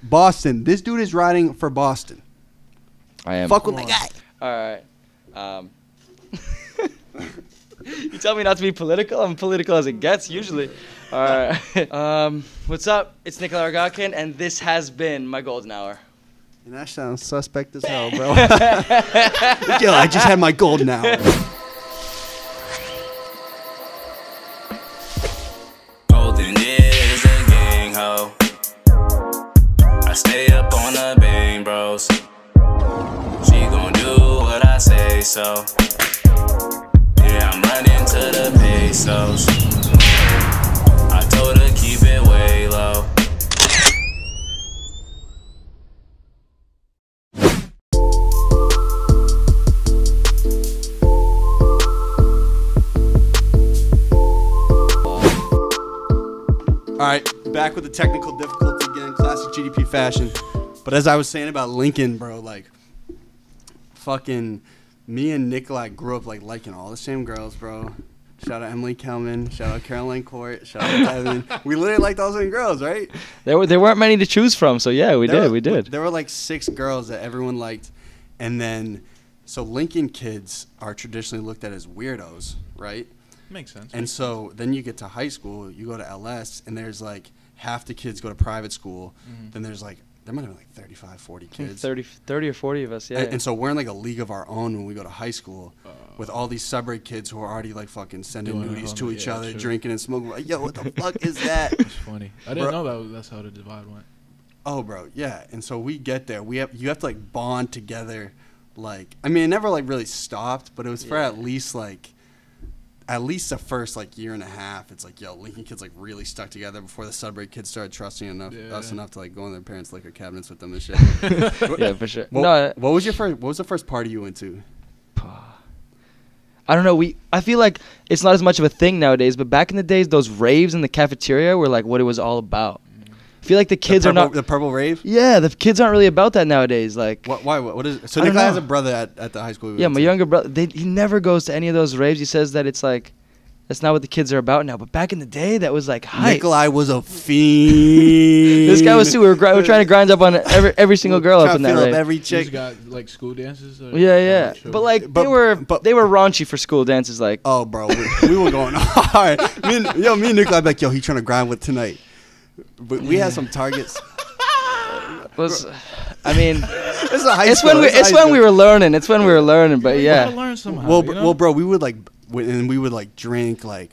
Boston. This dude is riding for Boston. I am. Fuck with my guy. All right. You tell me not to be political. I'm political as it gets usually. All right. What's up? It's Nicholi Rogatkin, and this has been my golden hour. And that sounds suspect as hell, bro. Yo, I just had my golden hour. Golden is a gang ho. I stay up on the bang bros. She gon' do what I say so. Yeah, I'm running to the pesos. I told her keep it way low. All right, back with the technical difficulty again, classic GDP fashion. But as I was saying about Lincoln, bro, like, fucking me and Nikolai grew up, like, liking all the same girls, bro. Shout out Emily Kelman. Shout out Caroline Court. Shout out Devin. We literally liked all the same girls, right? There weren't many to choose from, so yeah, we did. There were, like, 6 girls that everyone liked. And then, so Lincoln kids are traditionally looked at as weirdos, right? Makes sense. And so then you get to high school, you go to LS, and there's like half the kids go to private school. Mm-hmm. Then there's like, there might have been like 35, 40 kids. 30 or 40 of us, yeah. And so we're in like a league of our own when we go to high school with all these suburb kids who are already like fucking sending nudies to each other, drinking and smoking. Like, yo, what the fuck is that? That's funny. I didn't know that's how the divide went. Oh, bro, yeah. And so we get there. You have to like bond together. Like, I mean, it never like really stopped, but it was for at least the first like year and a half. It's like, yo, Lincoln kids like really stuck together before the suburb kids started trusting us enough to like go in their parents' liquor cabinets with them and shit. Yeah, for sure. What was the first party you went to? I don't know. I feel like it's not as much of a thing nowadays, but back in the days, those raves in the cafeteria were like what it was all about. I feel like the kids are not the purple rave. Yeah, the kids aren't really about that nowadays. Like, why? What is? So Nikolai has a brother at the high school. Yeah, my younger brother. He never goes to any of those raves. He says that it's like that's not what the kids are about now. But back in the day, that was like hype. Nikolai was a fiend. This guy was too. We were trying to grind up on every single girl up in that rave. Every chick. You got like school dances. Yeah. But like they were raunchy for school dances. Like, oh, bro, we were going hard. Me and Nikolai like, yo, he trying to grind with tonight. But we had some targets. I mean, it's when we were learning. It's when we were learning. But yeah, you gotta learn somehow. Well, bro, we would like drink like.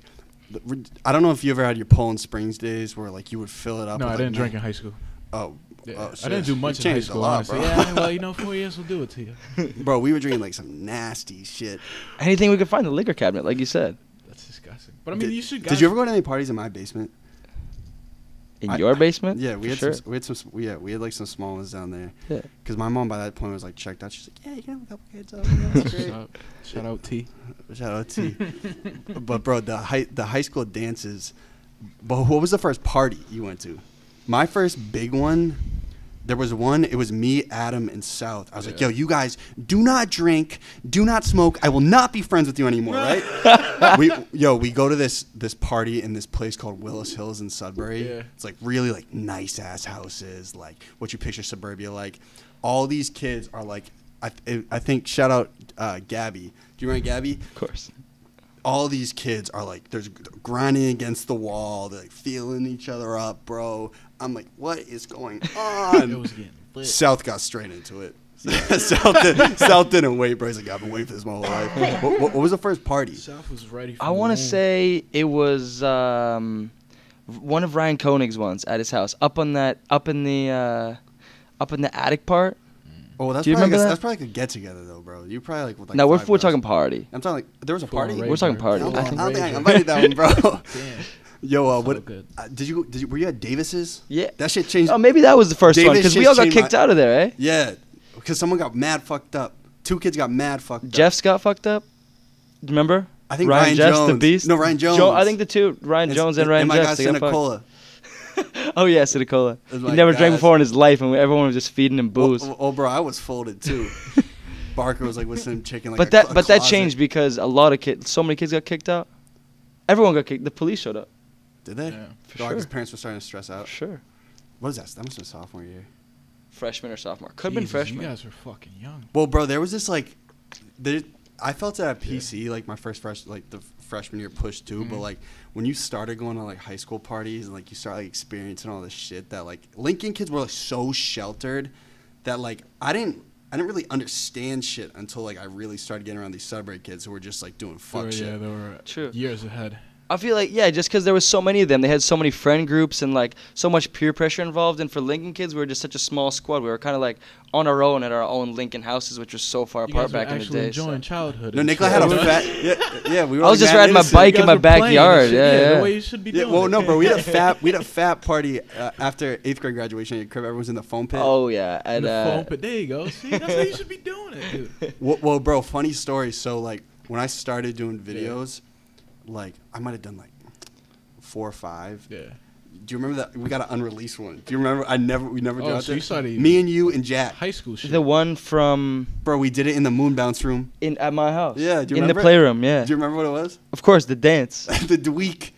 I don't know if you ever had your Poland Springs days where like you would fill it up. No, with, I didn't drink in high school. Oh, yeah. I didn't do much in high school. Honestly. Bro. Yeah, well, 4 years will do it to you. Bro, we were drinking like some nasty shit. Anything we could find in the liquor cabinet, like you said. That's disgusting. But I mean, you should. Did you ever go to any parties in my basement? In your basement? Yeah, we had like some small ones down there. Yeah. Because my mom by that point was like checked out. She's like, yeah, you can have a couple kids over. Shout out T. Shout out T. But bro, the high school dances. But what was the first party you went to? My first big one. There was one. It was me, Adam, and South. I was like, yo, you guys do not drink, do not smoke. I will not be friends with you anymore, right? we go to this party in this place called Willis Hills in Sudbury. Yeah. It's like really like nice ass houses, like what you picture suburbia like. All these kids are like, I think shout out Gabby. Do you remember Gabby? Of course. All these kids are like, they're grinding against the wall. They're like feeling each other up, bro. I'm like, what is going on? It was getting lit. South got straight into it. South didn't wait, bro. He's like, I've been waiting for this my whole life. What was the first party? South was ready for I want to say it was one of Ryan Koenig's ones at his house, up in the attic part. Oh, that's Do you remember that? That's probably like a get together though, bro. You probably like with like. No, we're talking party. I'm talking like there was a party. We're talking party. I don't think I invited that one, bro. Damn. Yo, were you at Davis's? Yeah. That shit changed. Oh, maybe that was the first one because we all got kicked out of there, eh? Yeah, because someone got mad fucked up. 2 kids got mad fucked up. Jeff's got fucked up. Remember? I think Ryan Jones. The Beast. No, Ryan Jones. I think the two, Ryan Jones and Ryan Jeffs. And my guy Cola. Oh yeah, Cinecola. He never drank before in his life, and everyone was just feeding him booze. Oh, bro, I was folded too. Barker was like with some chicken. Like but that changed because a lot of so many kids got kicked out. Everyone got kicked. The police showed up. Did they? Yeah, for sure. His parents were starting to stress out. Sure. What is that? That must have been sophomore year. freshman or sophomore. Could have been Jesus, freshman. You guys were fucking young. Well, bro, there was this like, I felt it at PC like my the freshman year push too. But like when you started going to like high school parties and like you start like experiencing all this shit that like Lincoln kids were like so sheltered that like I didn't really understand shit until like I really started getting around these Sudbury kids who were just like doing fuck shit. Yeah, they were True. years ahead. I feel like, yeah, just because there was so many of them. They had so many friend groups and, like, so much peer pressure involved. And for Lincoln kids, we were just such a small squad. We were kind of, like, on our own at our own Lincoln houses, which was so far apart back in the day. Enjoying childhood. No, Nicola had a fat... Yeah, we were I was like just mad riding my innocent. bike in my backyard. Yeah. The way you should be doing Well, it. no, bro, we had a fat party after 8th grade graduation at your crib. Everyone was in the foam pit. Oh, yeah. In And, the foam pit. There you go. See, that's how you should be doing it, dude. Well, bro, funny story. So, like, when I started doing videos, like, I might have done, like, 4 or 5. Yeah. Do you remember that? We got an unreleased one. Do you remember? We never Oh, dropped so it. you started Me and you and Jack. high school shit. the one from Bro, we did it in the moon bounce room. at my house. Yeah, do you in remember the it? playroom, yeah. Do you remember what it was? Of course, the dance. The dweek.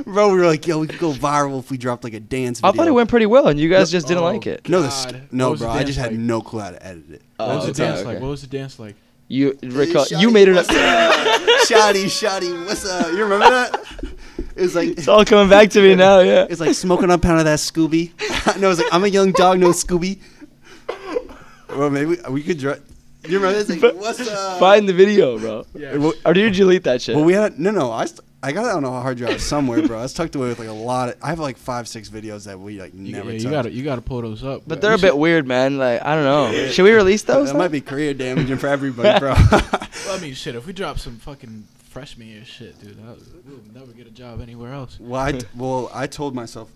Bro, we were like, yo, we could go viral if we dropped like a dance I video. thought it went pretty well, and you guys just didn't like it. No, God. What no, was the bro. I dance just had like? no clue how to edit it. What was the okay, dance okay. like? What was the dance like? You recall? Hey, You Shotty, made it up. what's up? Shotty, what's up? You remember that? It was like It's all coming back to me now, yeah. it's like smoking a pound of that Scooby. No, it's like I'm a young dog, no Scooby. Well, maybe we could. You remember? It's like what's up? Find the video, bro. Yeah. Well, Or did you delete that shit? we had I got it on a hard drive somewhere, bro. I was tucked away with like a lot of. I have like 5-6 videos that we like never. You gotta pull those up. But they're a bit weird, man. Like, I don't know. Should we release those? That might be career damaging for everybody, bro. Well, I mean, shit. If we drop some fucking freshman year shit, dude, we'll never get a job anywhere else. Well, I told myself.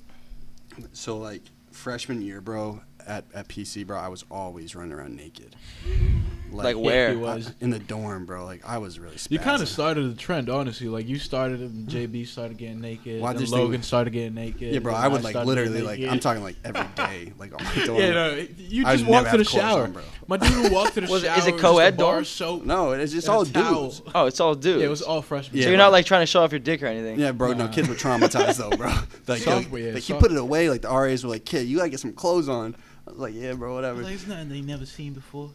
So like freshman year, bro, at PC, bro, I was always running around naked. Like where? He was. In the dorm, bro. Like I was really. You kind of spazzing. started the trend, honestly. Like you started it, and JB started getting naked, Well, I and just Logan think- started getting naked. Yeah, bro. and I would then like started literally getting like naked. I'm talking like every day, like on my dorm. Yeah, no, you I just would walk never to the have clothes shower. on, bro. My dude would walk to the Was it- shower. is it with co-ed just a bar dorm? of soap No, it's just and a all towel. dudes. Oh, it's all dudes. Yeah, it was all freshmen. Yeah, So you're bro. not like trying to show off your dick or anything. Yeah, bro. No, Nah. kids were traumatized though, bro. Like, Sophomore, yeah, like he soph- put it away. Like the RAs were like, "Kid, you gotta get some clothes on." I was like, "Yeah, bro, whatever." Like, it's nothing they never seen before.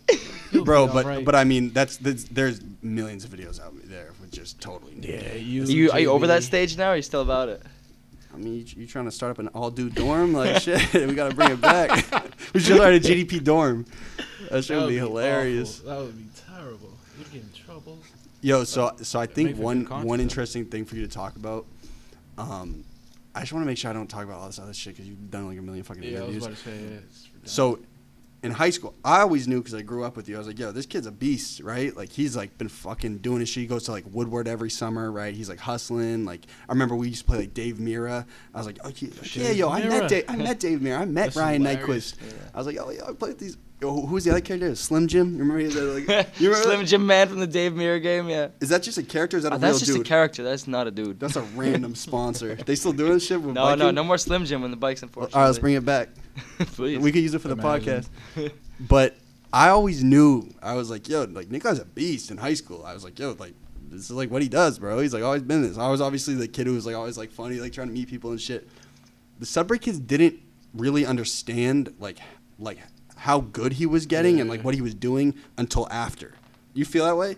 Bro, but I mean, there's millions of videos out there with just totally naked. yeah, Are you over that JB. stage now? Or are you still about it? I mean, you trying to start up an all-dude dorm? Like, shit, we gotta bring it back. We should start a GDP dorm. That shit would be hilarious. Awful. That would be terrible. You'd get in trouble. Yo, so I think Make for one good content, one though. interesting thing for you to talk about. I just want to make sure I don't talk about all this other shit because you've done like a million fucking Yeah, I was interviews. about to say it's redundant. So, in high school, I always knew because I grew up with you. I was like, yo, this kid's a beast, right? Like, he's like been fucking doing his shit. He goes to like Woodward every summer, right? He's like hustling. Like, I remember we used to play like Dave Mira. I was like, oh yeah, yo, I met Dave Mira. I met That's Ryan hilarious. Nyquist. I was like, oh, yo, I played with these. Yo, who's the other character? Slim Jim. You remember? He was like, you remember Slim that? Jim Man from the Dave Mirror game, yeah. Is that just a character? Or is that a real That's just dude? a character. That's not a dude. That's a random sponsor. They still doing this shit with No, biking? no more Slim Jim when the bike's unfortunately. All right, let's bring it back. Please. We could use it for the Imagine. podcast. But I always knew, I was like, yo, like Nick guy's a beast in high school. I was like, yo, like this is like what he does, bro. He's like always been this. I was obviously the kid who was like always like funny, like trying to meet people and shit. The Sudbury kids didn't really understand like how good he was getting and like what he was doing until after. You feel that way?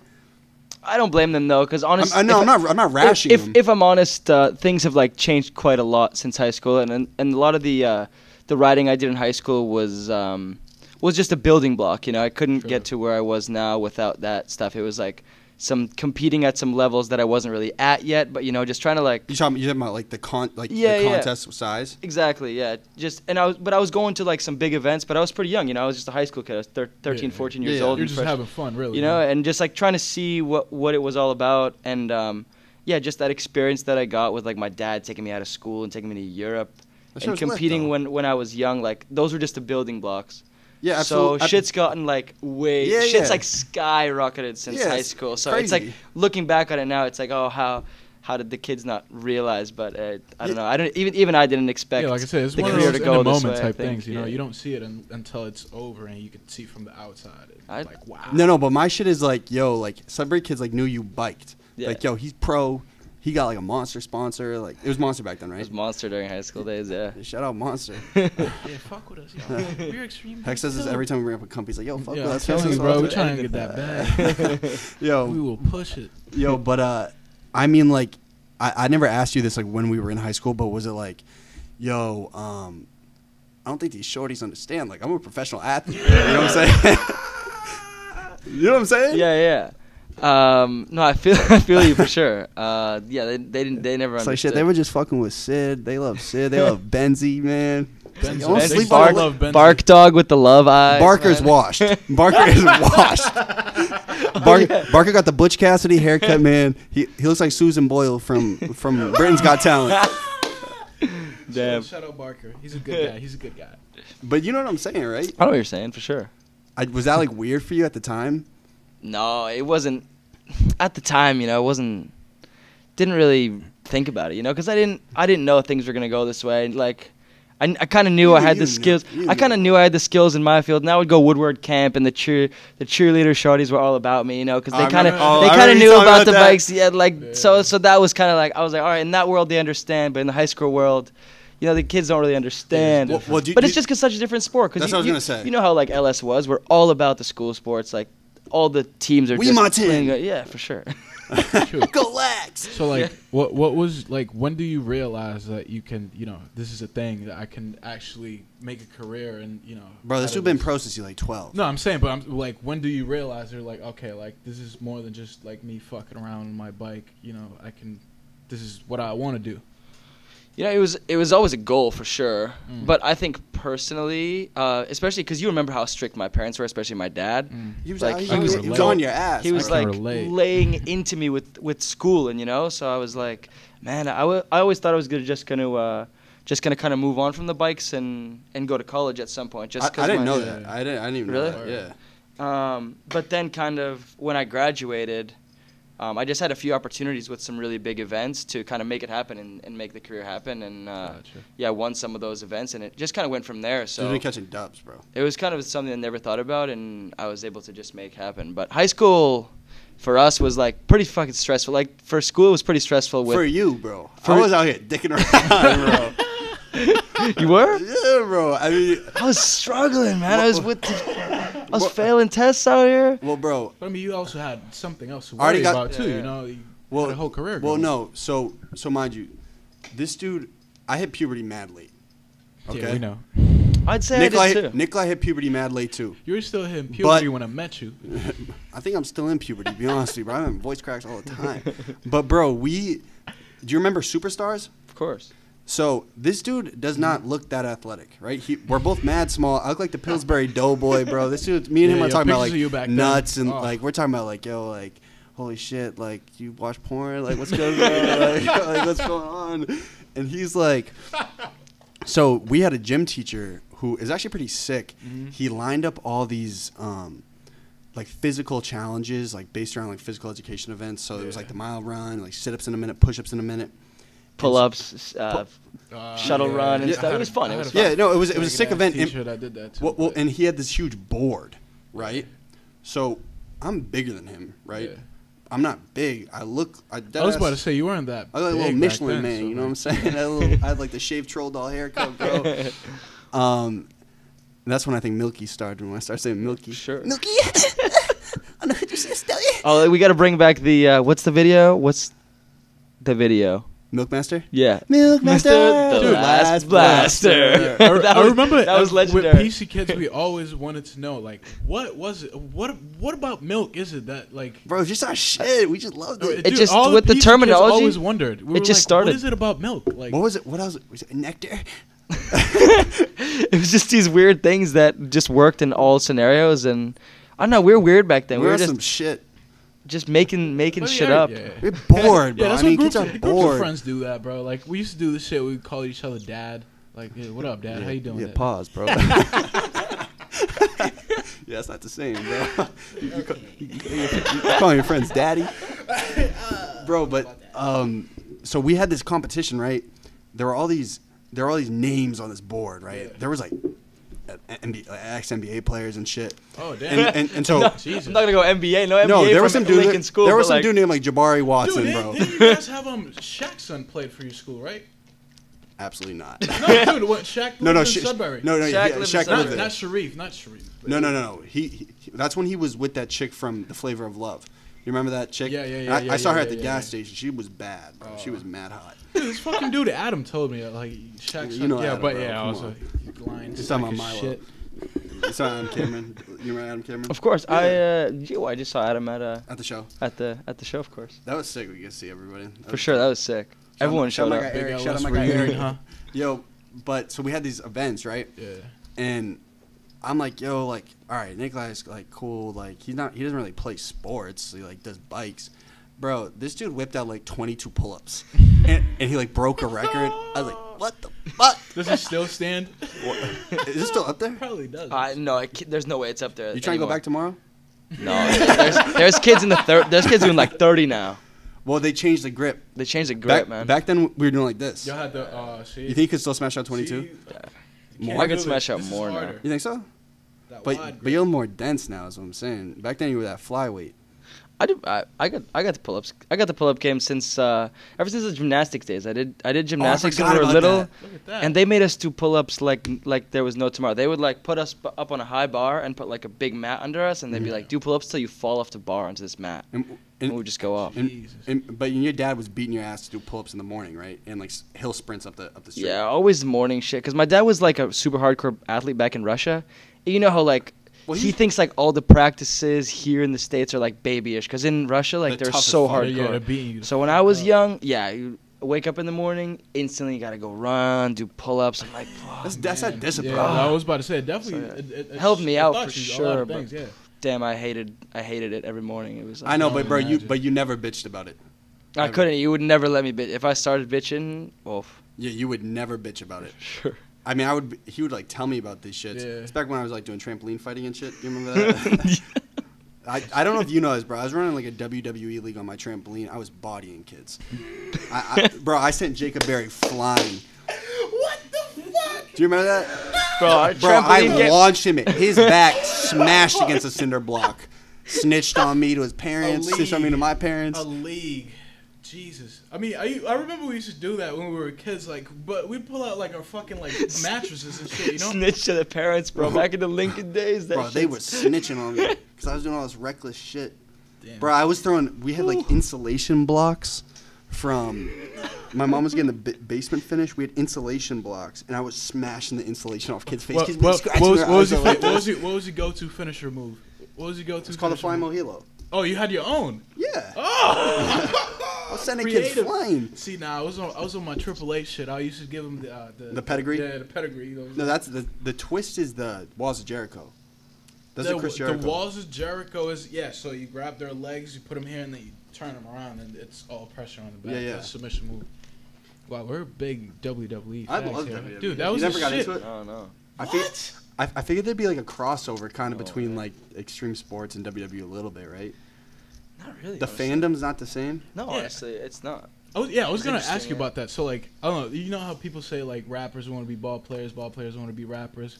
I don't blame them though, because honestly, I'm not rashing him. If I'm honest, things have like changed quite a lot since high school, and a lot of the riding I did in high school was just a building block. You know, I couldn't get to where I was now without that stuff. It was like some competing at some levels that I wasn't really at yet, but you know, just trying to like. You talking about like the Yeah, the yeah. contest size? Exactly, yeah. I was going to like some big events, but I was pretty young. You know, I was just a high school kid. I was 13, 14 years Yeah, old. You're and just fresh- having fun, really. you know, and just like trying to see what it was all about, and yeah, just that experience that I got with like my dad taking me out of school and taking me to Europe That shit and was lit, competing though. when I was young. Like those were just the building blocks. Yeah, absolutely. So shit's gotten like shit's yeah. like skyrocketed since Yeah, high it's school. So it's like crazy. looking back on it now, it's like, oh, how did the kids not realize? But I don't know. I don't even I didn't expect. Yeah, like I said, it's the one of career those to in go the this moment way, I type think. things. You know, Yeah. you don't see it until it's over and you can see from the outside. I- Like, wow. No, but my shit is like, yo, like Sudbury kids like knew you biked. Yeah. Like, yo, he's pro. he got like a Monster sponsor. Like it was Monster back then, It right? was Monster during high school days, yeah. Shout out Monster. Yeah, fuck with us, yo. We're extreme. Hex says this every time we bring up a company. He's like, yo, fuck Yeah, with I'm us. telling Hex you, says bro. all We're the- trying to get that bag. Yo, We will push it. yo, but I mean, like, I never asked you this like when we were in high school, but was it like, yo, I don't think these shorties understand. Like, I'm a professional athlete. You know what I'm saying? You know what I'm saying? Yeah. No, I feel you for sure. Yeah, they never It's understood. like shit. They were just fucking with Sid. They love Sid. They love Benzie, man. Benzie. Don't Benzie. sleep Bark- on love Benzie. Bark dog with the love eyes. Barker's man. washed. Barker is washed. Barker got the Butch Cassidy haircut, man. He looks like Susan Boyle from Britain's Got Talent. Damn. Shout out Barker. He's a good guy. He's a good guy. But you know what I'm saying, right? I know what you're saying for sure. Was that like weird for you at the time? No, it wasn't. At the time, you know, it wasn't. Didn't really think about it, you know, because I didn't know things were gonna go this way. Like, I kind of knew I had the skills. I kind of knew I had the skills in my field. And I would go woodward camp, and the cheerleader shorties were all about me, you know, because they kind of knew about the bikes. Yeah, like so that was kind of like I was like, all right, in that world they understand, but in the high school world, you know, the kids don't really understand. But it's just because such a different sport. That's what I was gonna say. You know how like LS was. We're all about the school sports. Like all the teams are. We just my team. playing, yeah, for sure. Go Lax. So like, what was like? When do you realize that you can, you know, this is a thing that I can actually make a career and you know? Bro, this out dude of been this? pro since you like 12. No, I'm saying, but I'm like, when do you realize they're like, okay, like this is more than just like me fucking around on my bike. You know, I can. This is what I want to do. You know, it was always a goal for sure. But I think personally, especially because you remember how strict my parents were, especially my dad. He was, Like, he was on your ass. He was I can like relate. laying into me with school, and you know, so I was like, man, I always thought I was just gonna kind of move on from the bikes and go to college at some point. Just I didn't know Yeah. that. I didn't even Really? know that. Yeah. But then kind of when I graduated, I just had a few opportunities with some really big events to kind of make it happen and make the career happen. And yeah, I won some of those events, and it just kind of went from there. So You've been catching dubs, bro. it was kind of something I never thought about, and I was able to just make happen. But high school for us was like pretty fucking stressful. Like for school, it was pretty stressful. For you, bro. For- I was out here dicking around, bro. You were? Yeah, bro. I mean, I was struggling, man. I was failing tests out here. well, bro. But I mean, you also had something else to Already worry got- about too. yeah. You know, you Well, had a whole career. Well, going. no. So mind you, this dude, I hit puberty mad late. Okay. Yeah, we know. I'd say I did too. Nikolai hit puberty mad late too. You were still hitting puberty when I met you. I think I'm still in puberty, to be honest with you, bro. I'm having voice cracks all the time. But bro, do you remember Superstars? Of course. So this dude does not look that athletic, right? We're both mad small. I look like the Pillsbury Doughboy, bro. This dude, me and him Yeah, are talking about pictures of you back like then. nuts and Oh. like we're talking about like yo like holy shit like you watch porn like what's going on like what's going on, and he's like, so we had a gym teacher who is actually pretty sick. He lined up all these like physical challenges like based around like physical education events. So it was like the mile run, like sit-ups in a minute, push-ups in a minute. Pull-ups, shuttle run and Yeah. stuff. It was fun. It was fun. Yeah, no, it was a sick event. And- Teacher that did that too. Well, and he had this huge board, right? So I'm bigger than him, right? Yeah. I'm not big. I was about to say you weren't that. I look like a big little back Michelin then, man. so, You know what I'm saying? I had like the shaved troll doll haircut, bro. And that's when I think Milky started. When I started saying Milky, Sure. Milky. I know what you said, Stelly. Oh, we got to bring back the what's the video? What's the video? Milkmaster. Yeah. Milkmaster, the last blaster. I remember that was legendary. With PC Kids, we always wanted to know, like, what was it? What about milk is it that, like... Bro, it's just our shit. We just loved it. It just- all with the PC Kids terminology, always wondered. We were just like, started. What is it about milk? Like, What was it? What else? Was it nectar? It was just these weird things that just worked in all scenarios, and I don't know. We were weird back then. We We were were just some shit. making But shit yeah, up. Yeah. We're bored, bro. Yeah, that's I mean, what kids are groups of bored. friends do that, bro. Like, we used to do this shit. We would call each other dad. Like, yeah, what up, dad? How you doing? Yeah, Dad? pause, bro. Yeah, it's not the same, bro. You call your friends daddy, bro. But so we had this competition, right? There were all these names on this board, right? Yeah. There was like ex-NBA players and shit. Oh damn! And so Jesus. I'm not gonna go NBA. No NBA. no, there was from some dude. Lincoln School. There was but, some like, dude named like Jabari Watson, Dude, bro. didn't you guys have Shaq's son played for your school, right? Absolutely not. No, dude, what Shaq lived in Sudbury. No, Shaq lived in Shaq lived there. Not Sharif. No. He that's when he was with that chick from The Flavor of Love. You remember that chick? Yeah. I saw her at the gas station. She was bad, bro. She was mad hot. Dude, this fucking dude Adam told me like Shaq's You know yeah, Adam, but bro, yeah, come also on. lying. It's talking about sack of Milo. shit. You saw Adam Cameron. You remember Adam Cameron? Of course, Yeah. I just saw Adam At the show. at the show, of course. That was sick. We get to see everybody. For sure, that was sick. Everyone showed my up. guy Eric. Big Shout out LS my guy reunion, Eric. huh? Yo, but so we had these events, right? Yeah. And I'm like, yo, like, all right, Nikolai's like cool. Like, he doesn't really play sports. He like does bikes. Bro, this dude whipped out like 22 pull-ups, and he like broke a record. I was like, what the fuck? Does it still stand? Is it still up there? Probably does. No, there's no way it's up there. You trying to go back tomorrow? No, there's kids in the there's kids doing like 30 now. Well, they changed the grip. They changed the grip, man. Back then, we were doing like this. Y'all had the see. You think you could still smash out 22? See, I could smash out more now. You think so? That But wide you're more dense now, is what I'm saying. Back then, you were that flyweight. I got the pull-ups. I got the pull-up game since ever since the gymnastics days. I did gymnastics when we were forgot about little, that. Look at that. and they made us do pull-ups like there was no tomorrow. They would like put us up on a high bar and put like a big mat under us, and they'd be like, do pull-ups till you fall off the bar onto this mat, and we would just go off. Jesus. But your dad was beating your ass to do pull-ups in the morning, right? And like hill sprints up the street. Yeah, always morning shit. Because my dad was like a super hardcore athlete back in Russia. You know how like. Well, he thinks like all the practices here in the States are like babyish, because in Russia like They're they're tough as so fuck. hardcore. Yeah, they're beating you. So when I was young, yeah, you wake up in the morning, instantly you gotta go run, do pull-ups. I'm like, That's that discipline. Yeah, I was about to say definitely. So, yeah. It helped me out taught for you a lot sure, of things, but yeah. damn, I hated it every morning. It was like, I know, I but can bro, imagine. you never bitched about it. I couldn't. You would never let me bitch. If I started bitching, oof. Yeah, you would never bitch about it. Sure. I mean, he would like tell me about these shits. Yeah. It's back when I was like doing trampoline fighting and shit. You remember that? I don't know if you know this, bro. I was running like a WWE league on my trampoline. I was bodying kids. Bro, I sent Jacob Berry flying. What the fuck? Do you remember that? Bro, our Bro, I trampoline game- launched him. His back smashed against a cinder block. Snitched on me to his parents. Snitched on me to my parents. A league. Jesus. I mean, I remember we used to do that when we were kids, like, but we'd pull out, like, our fucking, like, mattresses and shit, you know? Snitch to the parents, bro. Back in the Lincoln days, that Bro, they were shit's- snitching on me because I was doing all this reckless shit. Damn. Bro, I was throwing. We had like insulation blocks from. My mom was getting the basement finished. We had insulation blocks, and I was smashing the insulation off kids' faces. What was your go-to finisher move? What was your go-to? It's called a flying move? mojito. Oh, you had your own. Yeah. Oh. I was sending kids Creative. flying. See, now I was on my AAA shit. I used to give them The pedigree? Yeah, the pedigree. You know. No, that's the twist is the walls of Jericho. That's the Chris Jericho. The walls of Jericho is so you grab their legs, you put them here, and then you turn them around, and it's all pressure on the back. Yeah. That's a submission move. Wow, we're big WWE I fans love here. WWE. Dude, that You was never the got shit. into it? No, no. I figured there'd be like a crossover kind of between yeah. like extreme sports and WWE a little bit, right? Not really. The honestly. fandom's not the same. No, Yeah. honestly, it's not. I was It's gonna ask interesting, you yeah. about that. So like, I don't know. You know how people say like rappers want to be ball players want to be rappers.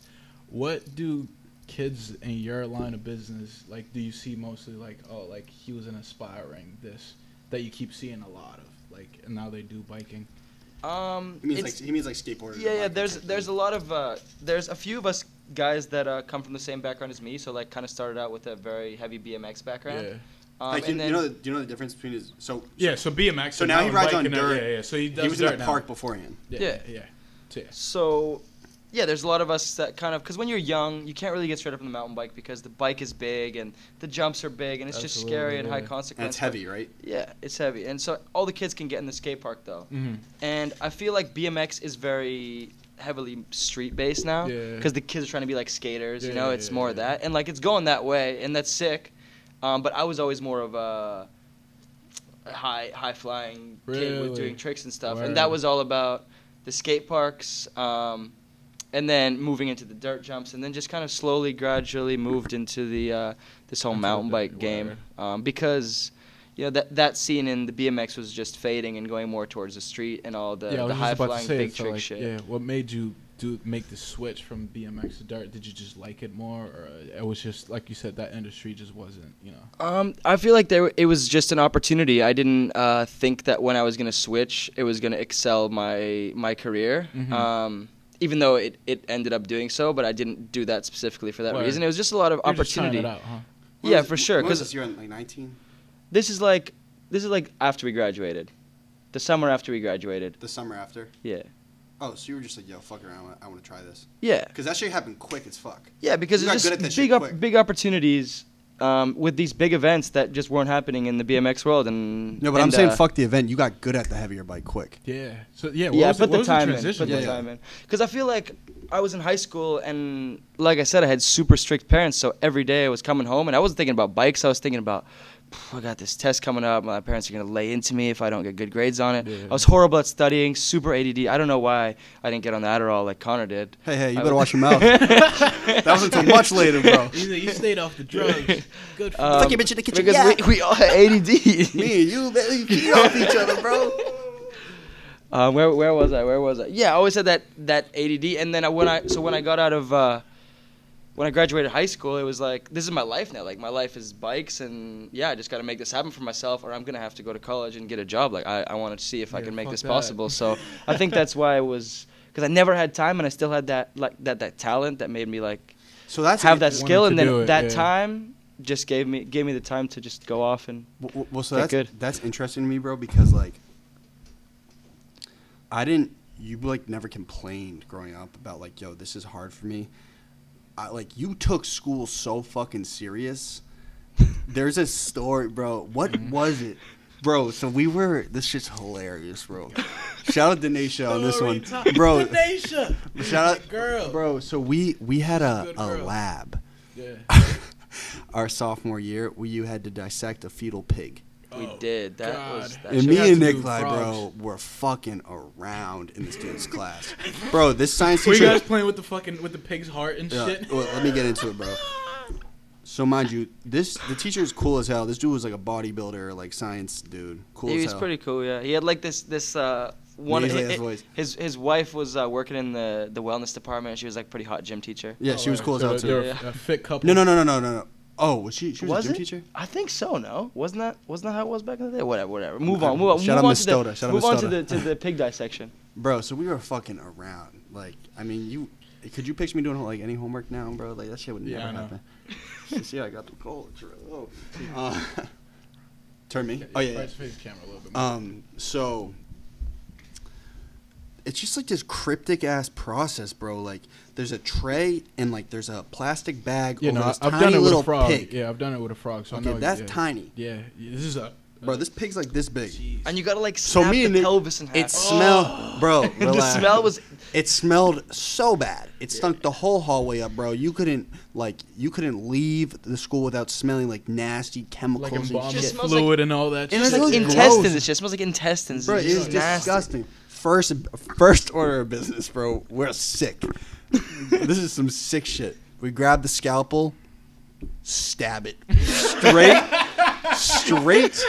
What do kids in your line of business like? Do you see mostly like, oh, like he was an aspiring this that you keep seeing a lot of like, and now they do biking. He means like skateboarders. Yeah. and bikers. There's a lot of there's a few of us guys that come from the same background as me. So like, kind of started out with a very heavy BMX background. Yeah. Like, And do you know the difference between his So BMX. So now he rides on biking, dirt. Yeah. So he does he was in dirt the now. park beforehand. Yeah. Yeah. So, yeah, there's a lot of us that kind of, because when you're young, you can't really get straight up on the mountain bike because the bike is big and the jumps are big and it's just Absolutely, scary and high yeah. consequence. And it's heavy, right? Yeah, it's heavy. And so all the kids can get in the skate park though. Mm-hmm. And I feel like BMX is very heavily street based now Yeah. because the kids are trying to be like skaters, you Yeah, know, it's more of that. And like it's going that way and that's sick. But I was always more of a high flying kid with Really? doing tricks and stuff. Word. And that was all about the skate parks, and then moving into the dirt jumps, and then just kind of slowly, gradually moved into the this whole Into mountain the bike game because you know that scene in the BMX was just fading and going more towards the street and all the I was high just about to flying say, big so trick like, shit. Yeah, what made you make the switch from BMX to dirt? Did you just like it more, or it was just like you said, that industry just wasn't, you know? I feel like it was just an opportunity. I didn't think that when I was gonna switch, it was gonna excel my career. Mm-hmm. Even though it ended up doing so, but I didn't do that specifically for that Word. reason. It was just a lot of You're just trying opportunity. it out, huh? Yeah, for sure. When was Because this year, like 19? this is like after we graduated, the summer after we graduated. The summer after? Yeah. Oh, so you were just like, yo, fuck around, I want to try this. Yeah. Because that shit happened quick as fuck. Yeah, because You got it's good at that just shit quick. big opportunities with these big events that just weren't happening in the BMX world. And No, but I'm saying fuck the event. You got good at the heavier bike quick. Yeah. So yeah. Yeah, What put the was time in. transition? Put the Yeah. time in. Because I feel like I was in high school, and like I said, I had super strict parents. So every day I was coming home, and I wasn't thinking about bikes. I was thinking about, I got this test coming up. My parents are gonna lay into me if I don't get good grades on it. Yeah. I was horrible at studying, super ADD. I don't know why I didn't get on the Adderall like Conor did. Hey, you better watch your mouth. That wasn't until much later, bro. You stayed off the drugs. Good for Fuck your bitch in the kitchen. Because Yeah. we all had ADD. Me and you, man, we feed off each other, bro. Where was I? Yeah, I always had that ADD, and then when I got out of when I graduated high school, it was like, this is my life now. Like, my life is bikes, and yeah, I just got to make this happen for myself, or I'm gonna have to go to college and get a job. Like, I wanted to see if I Yeah, can make fuck this that. possible. So I think that's why I was, because I never had time, and I still had that talent that made me like So that's have that wanted skill, to and then do it, that yeah. time just gave me the time to just go off and Well, so get good. that's interesting to me, bro, because like you like never complained growing up about like, yo, this is hard for me. Like you took school so fucking serious. There's a story, bro. What was it, bro? So this shit's hilarious, bro. Shout out to Denisha on this one, bro. Denisha. Shout out, Girl. bro. So we had a Good girl. lab. Yeah. Our sophomore year, you had to dissect a fetal pig. we Oh, did. That God. was that And shit me had and to do Nicholi, bro, frogs. were fucking around in this dude's class. Bro, this science Were you teacher. guys playing with the pig's heart and Yeah, shit? well, let me get into it, bro. So mind you, the teacher is cool as hell. This dude was like a bodybuilder, like science dude. Cool He as was hell. pretty cool. Yeah, he had like this one. Nasally ass voice. His wife was working in the wellness department. She was like pretty hot gym teacher. Yeah, she was cool as So hell they're too. Yeah. a fit couple. No. Oh, was she? She was Was a gym it? teacher. I think so. No, wasn't that how it was back in the day? Whatever. Move Okay. on. Shout out on Miss to Stoda. Shout out move Miss on to Stoda. the pig dissection. Bro, so we were fucking around. Like, I mean, could you picture me doing like any homework now, bro? Like that shit would Yeah, never I know. happen. See, I got the college. Turn me. Oh yeah. Right, face camera a little bit more. So it's just like this cryptic ass process, bro. Like there's a tray and like there's a plastic bag over this I've tiny done it with little a frog. pig. Yeah, I've done it with a frog. So Okay, I know. that's yeah. tiny. Yeah, this is a. Bro, this pig's like this big. Jeez. And you gotta like So snap me the and Nick, pelvis in half. it smelled, bro. the relax. smell was. It smelled so bad. It stunk the whole hallway up, bro. You couldn't leave the school without smelling like nasty chemicals Like and embalming Just shit. smells fluid and all that. And It's it shit. like was intestines. gross. It just smells like intestines. Bro, It's it was just nasty. disgusting. First order of business, bro. We're sick. This is some sick shit. We grab the scalpel, stab it straight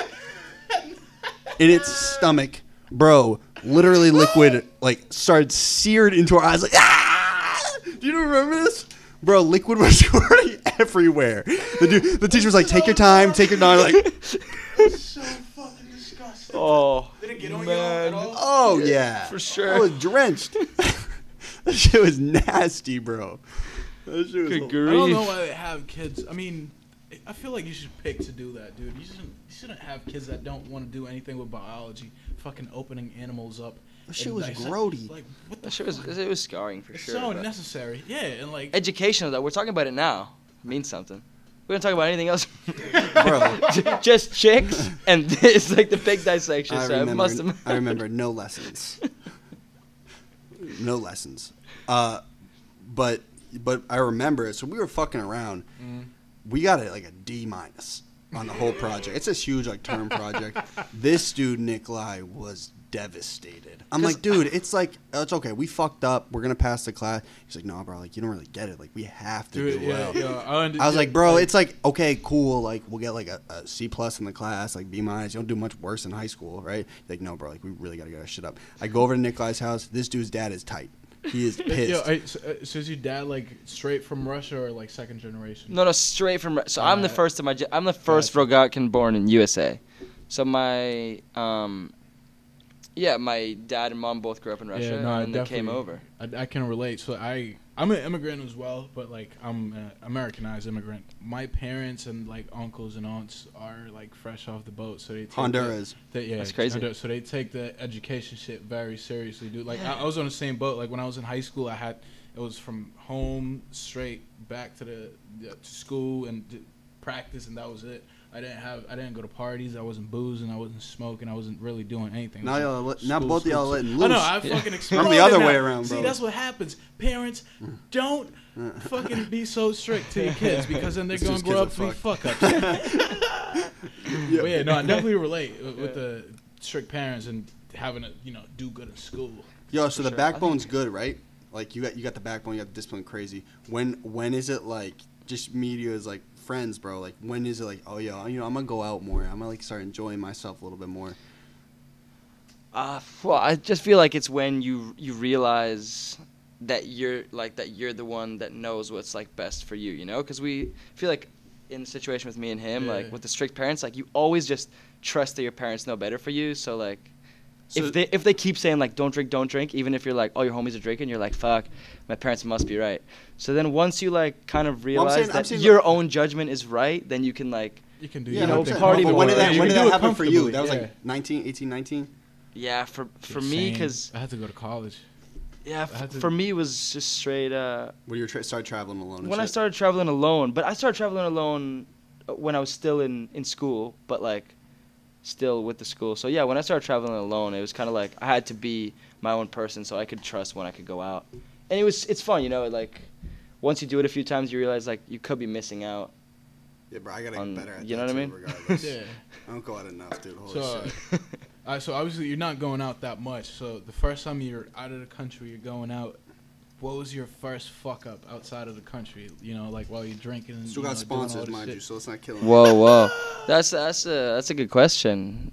in its stomach, bro. Literally, liquid like started seared into our eyes. Like, ah! Do you remember this, bro? Liquid was squirting everywhere. The teacher was like, "Take your time, take your time." Like, So fucking disgusting. Oh, Did it get on man. you at all? oh yeah, For sure. I was drenched. That shit was nasty, bro. That shit was Good I don't know grief. why they have kids. I mean, I feel like you should pick to do that, dude. You shouldn't have kids that don't want to do anything with biology. Fucking opening animals up. That shit and was dissect- grody. Like what the That shit fuck? it was scarring for It's sure. so but- unnecessary. Yeah, and like Educational though. We're talking about it now. It means something. We don't talk about anything else. Bro. Just chicks and this like the pig dissection. I So it must have. remember no lessons. No lessons. But I remember it. So we were fucking around. We got it like a D- on the whole project. It's this huge like term project. This dude Nicholi was devastated. I'm like, dude, it's like it's okay. We fucked up. We're gonna pass the class. He's like, no, bro. Like you don't really get it. Like we have to dude, do well. I I was like, bro, it's like, okay, cool. Like, we'll get like a C+ in the class, like B-. You don't do much worse in high school, right? He's like, no, bro, like, we really got to get our shit up. I go over to Nicholi's house. This dude's dad is tight. He is pissed. Yo, so is your dad like straight from Russia or like second generation? No, straight from. So I'm the first of my. I'm the first Rogatkin born in USA. So my my dad and mom both grew up in Russia, and they came over. I can relate. So I'm an immigrant as well, but like I'm an Americanized immigrant. My parents and like uncles and aunts are like fresh off the boat, so they take Honduras. That's crazy. Honduras, so they take the education shit very seriously, dude. Like I was on the same boat. Like when I was in high school, it was from home straight back to school and practice, and that was it. I didn't go to parties. I wasn't boozing. I wasn't smoking. I wasn't really doing anything. Now both of y'all letting loose. I know. I fucking exploded. I'm the other now. way around, bro. See, that's what happens. Parents, don't fucking be so strict to your kids because then they're gonna grow up to be fuck ups. But yeah, no, I definitely relate with the strict parents and having to do good in school. Yo, so the backbone's good, right? Like you got the backbone, you got the discipline, crazy. When is it like just media is like friends, bro? Like when is it like, oh yeah, I'm gonna go out more. I'm gonna like start enjoying myself a little bit more. Well, I just feel like it's when you realize that you're the one that knows what's like best for you, because we feel like in the situation with me and him, like with the strict parents, like you always just trust that your parents know better for you. So like so if they keep saying like don't drink, even if you're like, oh, your homies are drinking, you're like, fuck, my parents must be right. So then once you like kind of realize that your own judgment is right, then you can like you can do party more. When did that happen for you? That was like 18, 19? Yeah, for me, because I had to go to college. Yeah, for me it was just straight. When you started traveling alone. When I started traveling alone, but I started traveling alone when I was still in school, but like still with the school. So yeah, when I started traveling alone, it was kind of like I had to be my own person, so I could trust when I could go out, and it's fun, like once you do it a few times, you realize like you could be missing out. Yeah, bro, I gotta get better at that. You know what I mean? Regardless. Yeah, I don't go out enough, dude. Holy shit. So obviously you're not going out that much. So the first time you're out of the country, you're going out. What was your first fuck up outside of the country? Like while you're drinking. And, still got sponsors, mind you, so let's not kill them. Whoa. That's a good question.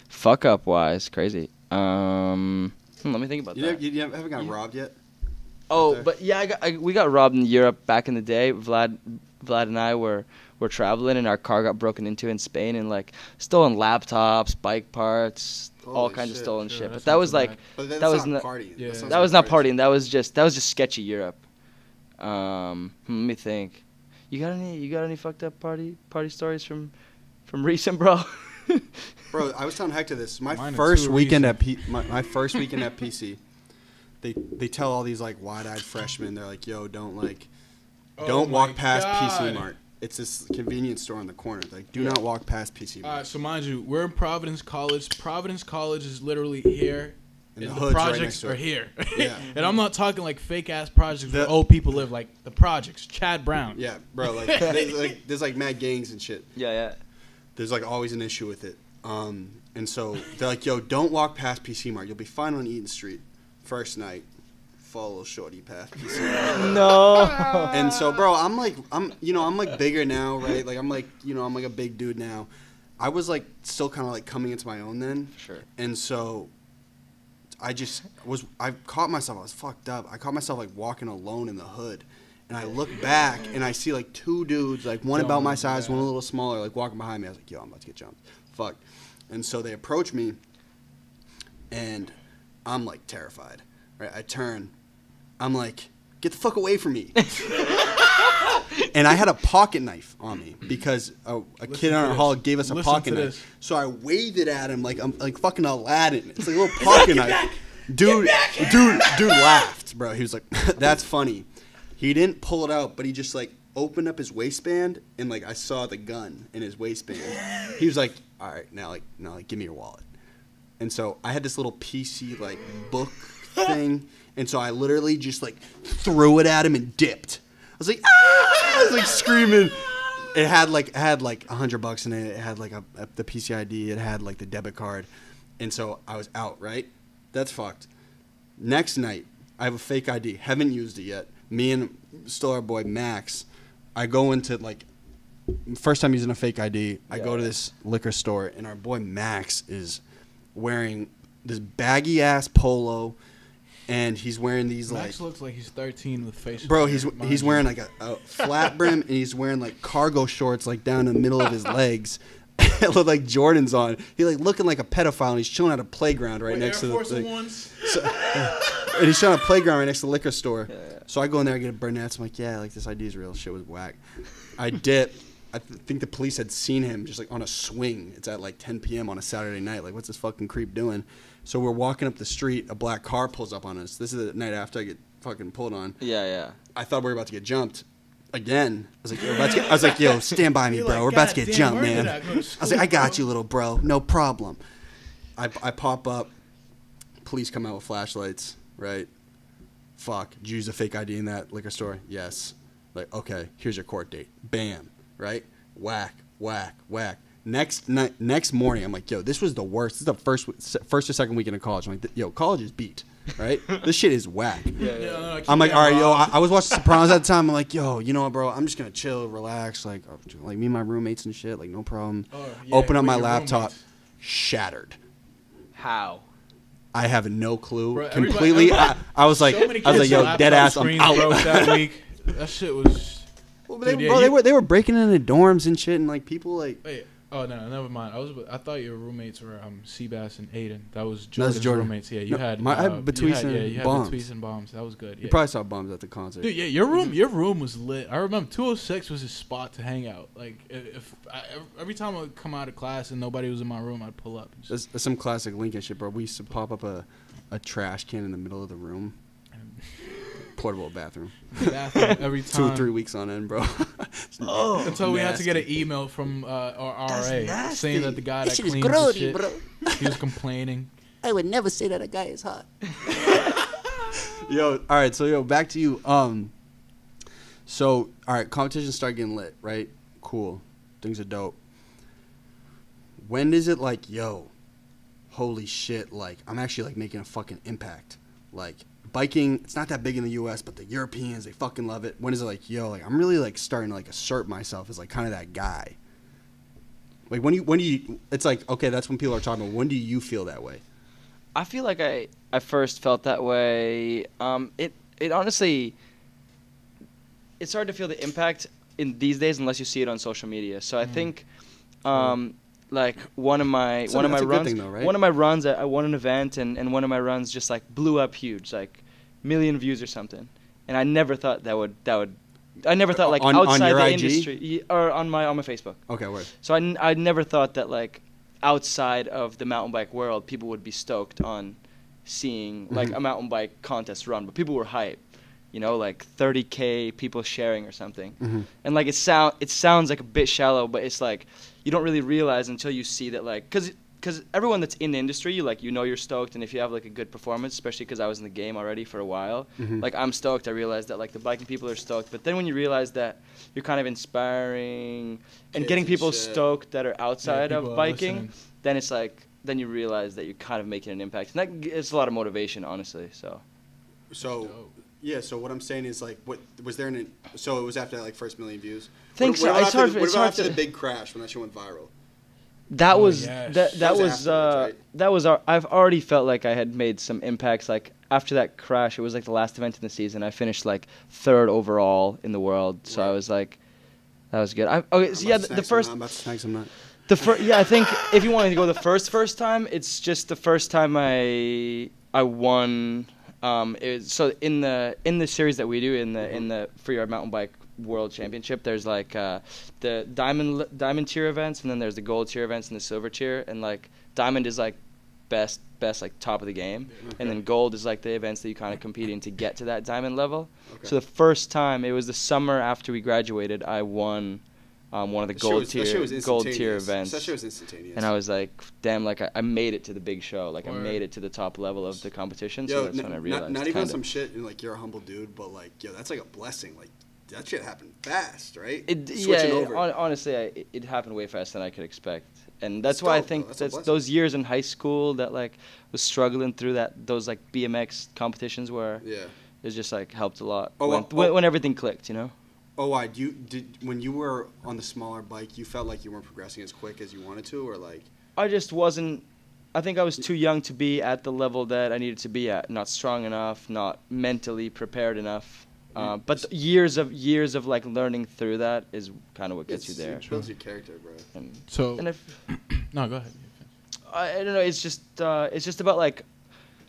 Fuck up wise, crazy. Let me think about that. You haven't gotten robbed yet? Oh, but yeah, we got robbed in Europe back in the day. Vlad and I were traveling, and our car got broken into in Spain, and like stolen laptops, bike parts, all kinds of stolen shit. But that was like that was not partying. Yeah. That was not partying. That was just sketchy Europe. Let me think. You got any fucked up party stories from recent, bro? Bro, I was telling Hector this. My first weekend at PC. They tell all these like wide-eyed freshmen, they're like, yo, don't walk past PC Mart. It's this convenience store on the corner. Like, do not walk past PC Mart. So mind you, we're in Providence College. Providence College is literally here. And the projects are here. Yeah. And I'm not talking like fake-ass projects where old people live. Like the projects. Chad Brown. Yeah, bro. Like, there's like mad gangs and shit. Yeah. There's like always an issue with it. And so they're like, yo, don't walk past PC Mart. You'll be fine on Eaton Street. First night, follow shorty past PC Mart. No. And so, bro, I'm like bigger now, right? Like I'm like a big dude now. I was like still kind of like coming into my own then. Sure. And so I caught myself. I was fucked up. I caught myself like walking alone in the hood. And I look back and I see like two dudes, like one about my size, one a little smaller, like walking behind me. I was like, yo, I'm about to get jumped. Fuck. And so they approach me and I'm like terrified. Right? I turn. I'm like, get the fuck away from me. And I had a pocket knife on me because a kid in our hall gave us a pocket knife. So I waved it at him like I'm like fucking Aladdin. It's like a little pocket knife. Dude laughed, bro. He was like, that's funny. He didn't pull it out, but he just like opened up his waistband and like I saw the gun in his waistband. He was like, all right, now give me your wallet. And so I had this little PC like book thing, and so I literally just like threw it at him and dipped. I was like, ah! I was like screaming. It had like $100 in it. It had like the PC ID. It had like the debit card, and so I was out. Right, that's fucked. Next night, I have a fake ID. Haven't used it yet. Me and still our boy Max. I go into like first time using a fake ID. I go to this liquor store, and our boy Max is wearing this baggy ass polo and he's wearing these Max looks like he's 13 with facial. Bro, hair, he's wearing like a flat brim, and he's wearing like cargo shorts like down the middle of his legs. It looked like Jordans on. He like looking like a pedophile, and he's chilling at a playground right next to the thing. And he's chilling at a playground right next to the liquor store. Yeah. So I go in there, I get a Burnett's. I'm like, yeah, like this ID's real. Shit was whack. I dip. I think the police had seen him just like on a swing. It's at like 10 p.m. on a Saturday night. Like, what's this fucking creep doing? So we're walking up the street. A black car pulls up on us. This is the night after I get fucking pulled on. Yeah, yeah. I thought we were about to get jumped again. I was like, yo, stand by me, bro. We're about to get jumped, man. I was like, I got you, little bro. No problem. I pop up. Police come out with flashlights, right? Fuck. Did you use a fake ID in that liquor store? Yes. Like, okay, here's your court date. Bam. Right? Whack, whack, whack. Next morning, I'm like, yo, this was the worst. This is the first or second weekend of college. I'm like, yo, college is beat, right? This shit is whack. I'm like, all right, yo, I was watching Sopranos at the time. I'm like, yo, you know what, bro? I'm just going to chill, relax. Like me and my roommates and shit, like, no problem. Open up my laptop, shattered. How? I have no clue. Bro, completely. I was like, yo, dead ass, I'm out. That week. That shit was... Well, they were breaking into dorms and shit, and like people like. Wait, oh no, never mind. I thought your roommates were Seabass and Aiden. That was Jordan's roommates. Yeah, you had. I had Batiste and Bombs. Batiste and Bombs. That was good. Yeah. You probably saw Bombs at the concert. Dude, yeah, your room was lit. I remember 206 was his spot to hang out. Like every time I would come out of class and nobody was in my room, I'd pull up. That's some classic Lincoln shit, bro. We used to pop up a trash can in the middle of the room. Portable bathroom. Every time. 2 or 3 weeks on end, bro. Until we had to get an email from our RA saying that the guy that cleans the shit, bro. He was complaining. I would never say that a guy is hot. Yo, all right, so yo, back to you. So all right, competitions start getting lit, right? Cool, things are dope. When is it like, yo, holy shit, like I'm actually like making a fucking impact, like. Biking, it's not that big in the U.S., but the Europeans, they fucking love it. When is it like, yo, like I'm really like starting to like assert myself as like kind of that guy? Like when do you? It's like, okay, that's when people are talking about. When do you feel that way? I feel like I first felt that way. It honestly, it's hard to feel the impact in these days unless you see it on social media. So I think, like one of my runs, thing, though, right? One of my runs, I won an event, and one of my runs just like blew up huge, like 1 million views or something. And I never thought that would. I never thought like outside the industry or on my Facebook. Okay, word. So I never thought that like outside of the mountain bike world, people would be stoked on seeing like a mountain bike contest run, but people were hyped. You know, like 30K people sharing or something. And like it sounds like a bit shallow, but it's like you don't really realize until you see that, like, because everyone that's in the industry, you know you're stoked, and if you have like a good performance, especially because I was in the game already for a while, like I'm stoked. I realized that like the biking people are stoked, but then when you realize that you're kind of inspiring and getting people stoked that are outside of biking, then it's like then you realize that you're kind of making an impact, and that it's a lot of motivation, honestly. So. Yeah, so what I'm saying is, like, what was there so it was after that, like, first 1 million views? Think so. It's hard. What about after the big crash when that shit went viral? That was I've already felt like I had made some impacts. Like after that crash, it was like the last event in the season. I finished like 3rd overall in the world, so I was like, that was good. The first. I'm about to snag some nut. I think if you wanted to go the first time, it's just the first time I won. So in the series that we do in the Freeride Mountain Bike World Championship, there's like the diamond tier events, and then there's the gold tier events and the silver tier, and like diamond is like best like top of the game, and then gold is like the events that you kind of compete in to get to that diamond level. So the first time, it was the summer after we graduated, I won one of the gold tier events. That shit was instantaneous. And I was like, damn, like I made it to the big show. Like I made it to the top level of the competition. So that's when I realized. Not even some shit and like you're a humble dude, but like, yo, that's like a blessing. Like that shit happened fast, right? Honestly, it happened way faster than I could expect. And that's why I think that's those years in high school that like was struggling through those like BMX competitions where it just like helped a lot when everything clicked, you know? Oh, why? When you were on the smaller bike, you felt like you weren't progressing as quick as you wanted to, or like? I just wasn't I was too young to be at the level that I needed to be at. Not strong enough, not mentally prepared enough. But years of like learning through that is kind of what gets you there. It builds your character, bro. And if no, go ahead. I don't know. It's just about like.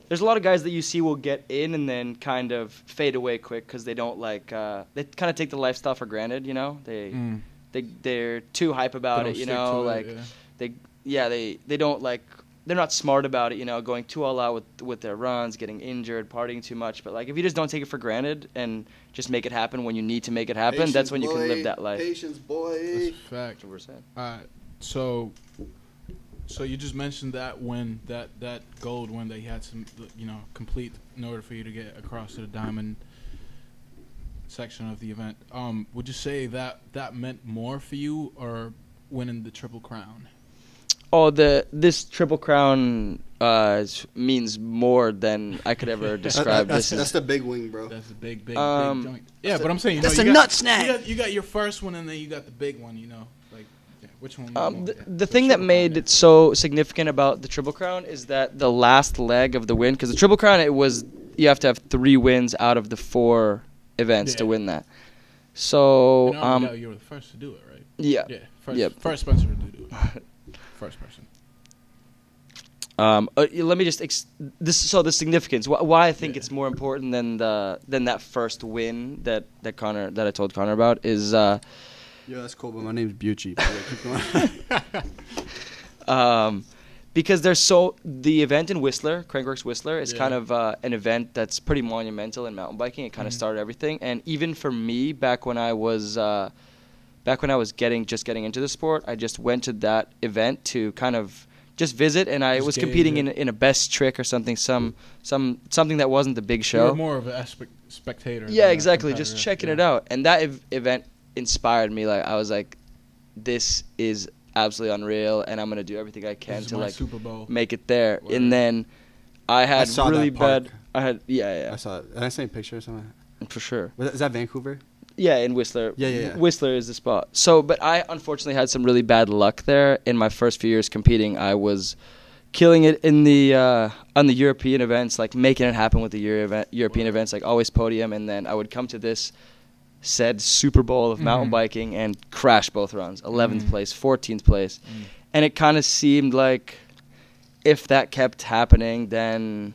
There's a lot of guys that you see will get in and then kind of fade away quick because they don't like. They kind of take the lifestyle for granted, you know. They're too hype about it, you know. Like they don't like. They're not smart about it, you know, going too all out with their runs, getting injured, partying too much. But like, if you just don't take it for granted and just make it happen when you need to make it happen, that's when you can live that life. Patience, boy. That's a fact. 100%. So you just mentioned that when that gold when they had some, you know, complete in order for you to get across to the diamond section of the event. Would you say that meant more for you or winning the Triple Crown? Oh, this Triple Crown means more than I could ever describe. That's the big wing, bro. That's a big joint. Yeah, but I'm saying, you know, That's a nut snack. You got your first one, and then you got the big one. You know, like which one? The thing that made it so significant about the Triple Crown is that the last leg of the win, because the Triple Crown, you have to have 3 wins out of the 4 events to win that. So you were the first to do it, right? Yeah. Yeah. First Spencer to do it. First person. Let me just the significance. Why I think it's more important than that first win that I told Conor about is. Yeah, that's cool, but my name's Boachie. Keep going. Because the event in Whistler, Crankworx Whistler, is kind of an event that's pretty monumental in mountain biking. It kind of started everything, and even for me, back when I was getting into the sport, I just went to that event to kind of just visit, and I was competing in a best trick or something, something that wasn't the big show. You were more of a spectator. Yeah, exactly, just checking it out. And that event inspired me. Like I was like, this is absolutely unreal, and I'm gonna do everything I can to like Super Bowl. make it there. Word. And then I had really bad. I saw it. Did I see a picture or something? For sure. Is that Vancouver? Yeah, in Whistler. Yeah. Whistler is the spot. So, but I unfortunately had some really bad luck there. In my first few years competing, I was killing it in the on the European events, like making it happen with the European events, like always podium. And then I would come to this said Super Bowl of mountain biking and crash both runs, 11th place, 14th place. And it kind of seemed like if that kept happening, then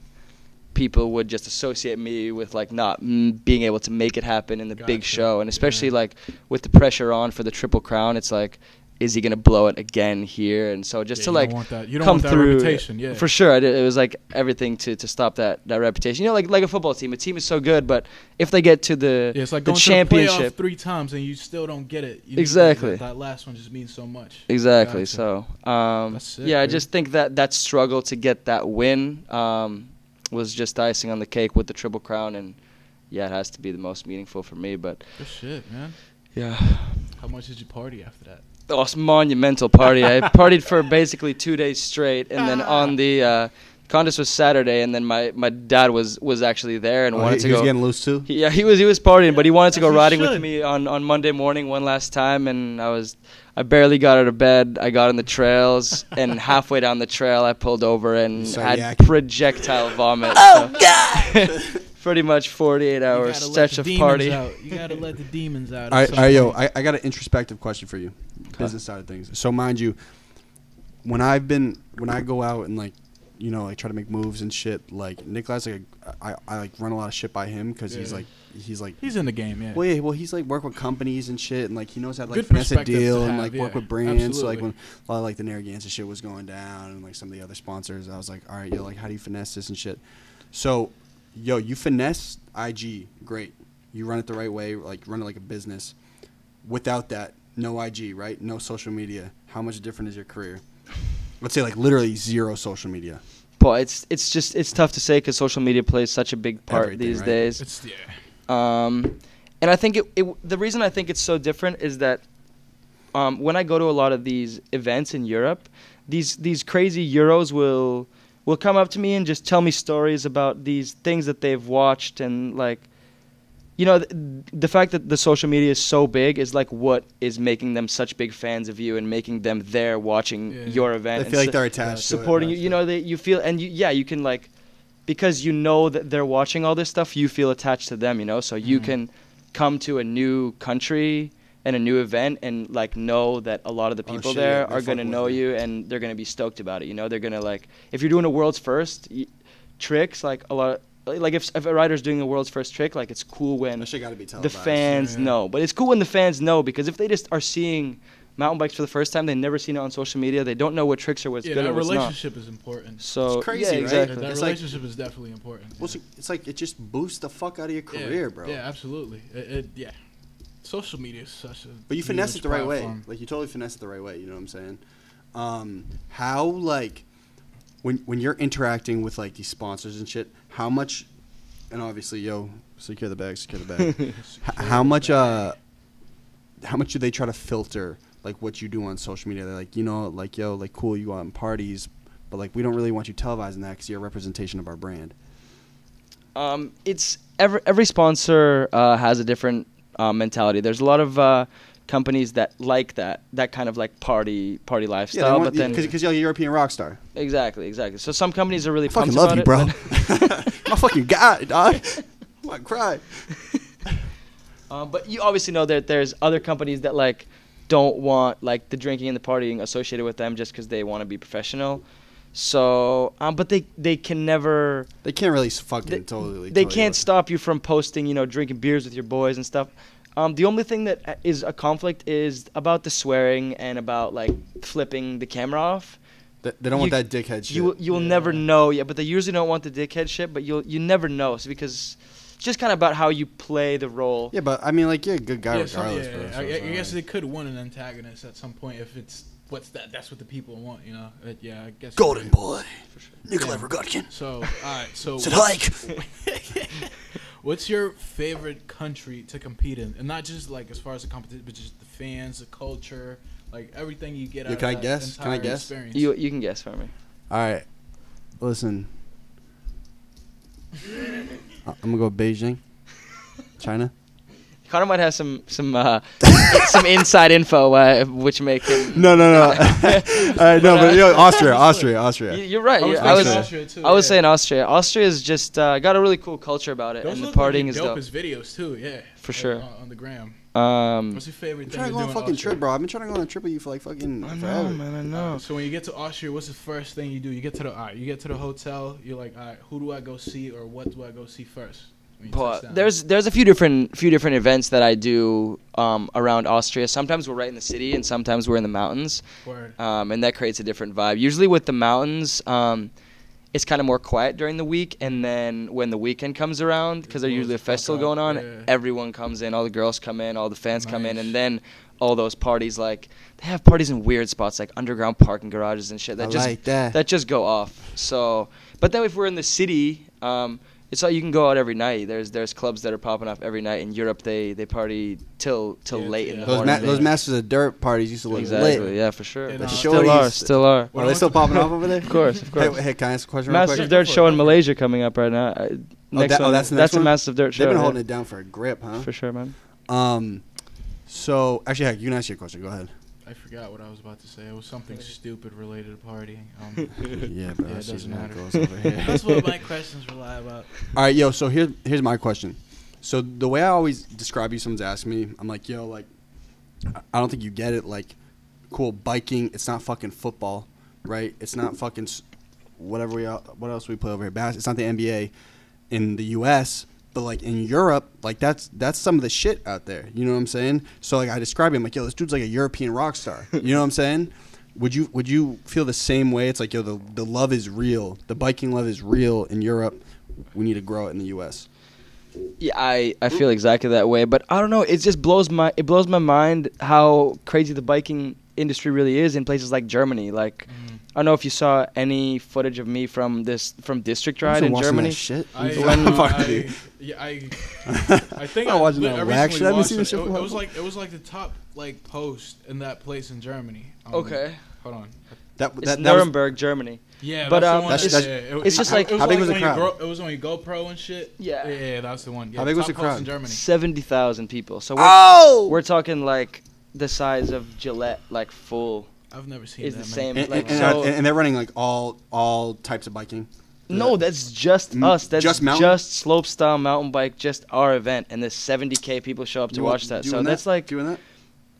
people would just associate me with like not being able to make it happen in the big show. And especially like with the pressure on for the Triple Crown, it's like, is he going to blow it again here? And so just to like come through, reputation, for sure. It was like everything to stop that reputation. You know, like a football team. A team is so good, but if they get to the it's like the going championship to the playoff 3 times and you still don't get it. Exactly. That last one just means so much. Exactly. Gotcha. So That's sick, yeah, I dude. just think that struggle to get that win was just icing on the cake with the Triple Crown, and yeah, it has to be the most meaningful for me. But good shit, man. Yeah. How much did you party after that? Oh, it's a monumental party. I partied for basically 2 days straight, and then on the contest was Saturday, and then my dad was actually there and wanted to go. He was getting loose too? Yeah, he was partying, but he wanted to go riding with me on Monday morning one last time, and I barely got out of bed. I got on the trails, and halfway down the trail, I pulled over and had projectile vomit. Oh, God! Pretty much 48-hour stretch of party. You gotta let the demons out. All right, yo, I got an introspective question for you. Business side of things. So mind you, when I go out and like, you know, like try to make moves and shit, like Nicholas, like I like run a lot of shit by him because he's in the game, yeah. Well, he's like work with companies and shit, and like he knows how to like finesse a deal and like work with brands. Absolutely. So like when a lot of like the Narragansett shit was going down and like some of the other sponsors, I was like, all right, yo, like how do you finesse this and shit? So, yo, you finesse IG, great. You run it the right way, like run it like a business. Without that, no IG, right? No social media. How much different is your career? Let's say like literally 0 social media. But it's tough to say because social media plays such a big part these days. And I think the reason I think it's so different is that when I go to a lot of these events in Europe, these crazy Euros will come up to me and just tell me stories about these things that they've watched, and like you know, the fact that the social media is so big is like what is making them such big fans of you and making them there watching your event. They feel like they're attached to it. Supporting you. You know, you feel, and you can like, because you know that they're watching all this stuff, you feel attached to them, you know, so you can come to a new country and a new event and like know that a lot of the people there are going to know you and they're going to be stoked about it, you know. They're going to like, if you're doing a world's first tricks, like a lot of, like if a rider's doing a world's first trick, like it's cool when that shit gotta be the televised. fans know. But it's cool when the fans know, because if they just are seeing mountain bikes for the first time, they've never seen it on social media, they don't know what tricks are, what's good and what's not. That relationship is important. So it's crazy, yeah, right? exactly. That It's relationship is definitely important. Well, it's like it just boosts the fuck out of your career, bro. Yeah, absolutely. Yeah. Social media is such a But you finesse it the right way. platform. Like you totally finesse it the right way. You know what I'm saying? How like when you're interacting with like these sponsors and shit, how much? And obviously, secure the bag. How much do they try to filter like what you do on social media? They're like, like like cool, you go out and parties, but like we don't really want you televising that because you're a representation of our brand. It's every sponsor has a different mentality. There's a lot of companies that like that kind of like party lifestyle, but then because you're a European rock star. Exactly. So some companies are really I fucking pumped love about you, bro. My fucking guy, dog. I might cry. But you obviously know that there's other companies that like don't want like the drinking and the partying associated with them just because they want to be professional. So, but they can never. They can't really fucking totally. They can't stop you from posting, drinking beers with your boys and stuff. The only thing that is a conflict is about the swearing and about like flipping the camera off. They don't want that dickhead shit. You will never know. Yeah, but they usually don't want the dickhead shit. But you never know, because it's just kind of about how you play the role. Yeah, but I mean, like, you're a good guy regardless. I guess they could win an antagonist at some point if it's that's what the people want, Yeah, I guess. Golden boy, Nicholi Rogatkin. So, all right, so said hike. What's your favorite country to compete in, and not just like as far as the competition, but just the fans, the culture, like everything you get out of that entire experience? You can guess for me. All right, listen. I'm gonna go Beijing, China. Conor might have some inside info, which make him. No. All right, no, but Austria. You're right. I was saying Austria. Austria is just got a really cool culture about it, Those and the look partying like is dope. His videos too, yeah. For sure. On the gram. What's your favorite thing I'm trying to go on a fucking trip, bro. I've been trying to go on a trip with you for like fucking forever. I know. So when you get to Austria, what's the first thing you do? You get to the hotel. You're like, all right, who do I go see, or what do I go see first? But there's a few different events that I do around Austria. Sometimes we're right in the city, and sometimes we're in the mountains. Word. And that creates a different vibe. Usually with the mountains, it's kind of more quiet during the week, and then when the weekend comes around, because there's usually a festival going on, everyone comes in, all the girls come in, all the fans come in, and then all those parties, like they have parties in weird spots, like underground parking garages and shit. That just go off. So, but then if we're in the city, it's like you can go out every night. There's clubs that are popping up every night. In Europe, they party till late in the morning. Those Masters of Dirt parties used to look exactly, lit. Yeah, for sure. The Still are. Are they still popping off over there? Of course. Hey, can I ask a question? Masters of Dirt show in Malaysia coming up right now. That's the next one? a Masters of Dirt show. They've been holding it down for a grip, huh? For sure, man. So actually, Heck, you can ask your question. Go ahead. I forgot what I was about to say. It was something stupid related to partying. Yeah, bro. It doesn't matter. Goes over here. That's what my questions rely about. All right, yo. So here's my question. So the way I always describe you, someone's asking me, I'm like, yo, like, I don't think you get it. Like, cool, biking. It's not fucking football, right? It's not fucking what else we play over here? It's not the NBA in the U.S. But like in Europe, like that's some of the shit out there. You know what I'm saying? So like I describe him like, yo, this dude's like a European rock star. You know what I'm saying? Would you feel the same way? It's like, yo, the love is real. The biking love is real in Europe. We need to grow it in the U.S. Yeah, I feel exactly that way. But I don't know. It just blows my mind how crazy the biking industry really is in places like Germany. Like. I don't know if you saw any footage of me from District Ride in Germany. That shit. I think I'm watching that whack shit. I haven't seen it. this shit. It was like the top like post in that place in Germany. Okay. Hold on. It's Nuremberg, Germany. Yeah, but that's the one. it's just like how big was the crowd? It was on your GoPro and shit. Yeah. Yeah, that's the one. Yeah, How big was the top post crowd? in Germany. 70,000 people. So we're talking like the size of Gillette, like full. I've never seen is that the many. same. And they're running like all types of biking. No, that's just us. That's just Slopestyle mountain bike, just our event, and there's 70K people show up to watch that. So that's like, doing that.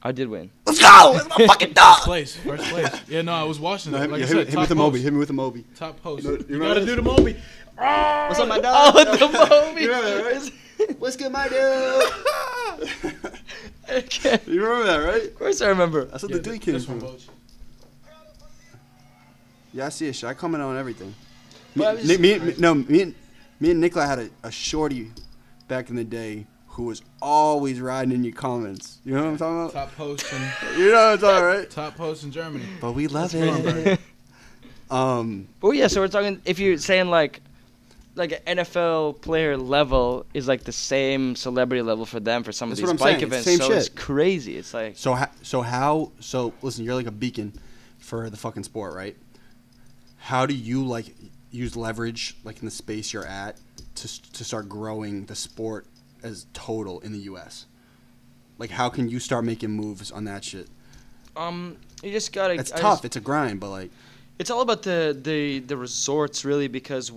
I did win. Let's go! It's my fucking dog! First place. Yeah, no, I was watching that. Like I hit said, me top with the post. Moby. Hit me with the Moby. Top post. You You remember gotta this? do the Moby. What's up, my dog? Oh, the Moby. You remember that, right? What's good, my dude? Okay. You remember that, right? Of course I remember. That's what Yeah, the dude came this one, from. Boachie. Yeah, I see it. Shit. I comment on everything. Well, Me and Nicholi had a shorty back in the day who was always riding in your comments. You know what I'm talking about? Top post in You know what I'm talking about, right? top post in Germany. But we love That's it. Well, yeah. So we're talking. If you're saying like an NFL player level is like the same celebrity level for them for some of That's these what I'm bike saying. events. Same So it's shit. crazy. It's like So listen, you're like a beacon for the fucking sport, right? How do you like use leverage like in the space you're at to start growing the sport as total in the U.S.? Like, how can you start making moves on that shit? you just gotta. It's tough. It's a grind, but like, It's all about the resorts really, because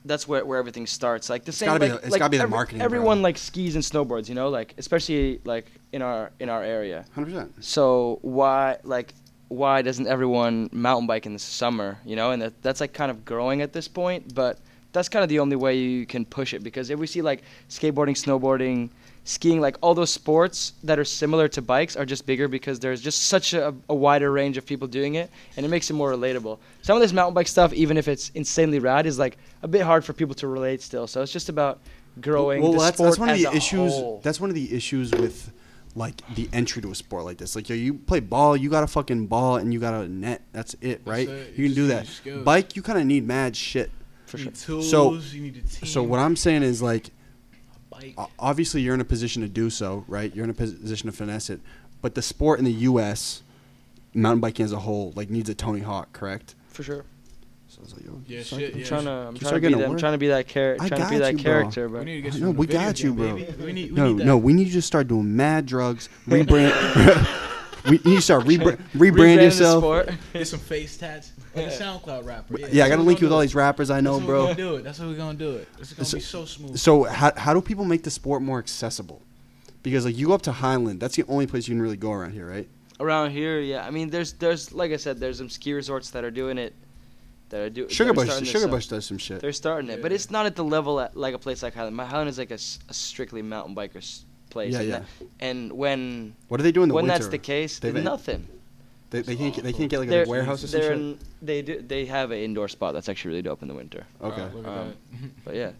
that's where everything starts. Like the same. It's gotta be the marketing, bro. Everyone like skis and snowboards, you know, like especially like in our area. 100%. So why doesn't everyone mountain bike in the summer, you know? And that's like kind of growing at this point, but that's kind of the only way you can push it, because if we see like skateboarding, snowboarding, skiing, like all those sports that are similar to bikes are just bigger because there's just such a wider range of people doing it, and it makes it more relatable. Some of this mountain bike stuff, even if it's insanely rad, is like a bit hard for people to relate still. So it's just about growing the sport that's one of as the a issues. whole. That's one of the issues with like the entry to a sport like this. Like, yo, you play ball, you got a fucking ball and you got a net. That's it, right? it. You can do You that. need skills. Bike, you kind of need mad shit. For You sure. need tools, So- you need a team. So what I'm saying is like, bike. obviously you're in a position to do so, right? You're in a position to finesse it. But the sport in the U.S., mountain biking as a whole, like needs a Tony Hawk, correct? For sure. So I was like, yo, Yeah, start- shit, I'm yeah. trying to start be getting that. to I'm work. trying to be that character. I Trying to be got that you, bro. character, We but need to get you No, in a we video got you, game, bro. baby. We need No, that. no, we need you to start doing mad drugs, rebrand. We need to start rebrand yourself. The sport. Get some face tats. Like a SoundCloud rapper. Yeah, I gotta link you with all these. these rappers I know, That's bro. What we're gonna do it. That's how we're gonna do it. It's gonna be so smooth. So how do people make the sport more accessible? Because like you go up to Highland, that's the only place you can really go around here, right? Around here, yeah. I mean, there's like I said, there's some ski resorts that are doing it. Sugar Bush Sugar does some shit. They're starting it, but Yeah. it's not at the level at like a place like Highland. My Highland is like a strictly mountain bikers place. Yeah, and yeah. And when What do they do in the when winter? that's the case, They've- nothing. They can't get like They're- a warehouse or some they're shit. they have an indoor spot that's actually really dope in the winter. Okay. Look at Um, that. But yeah.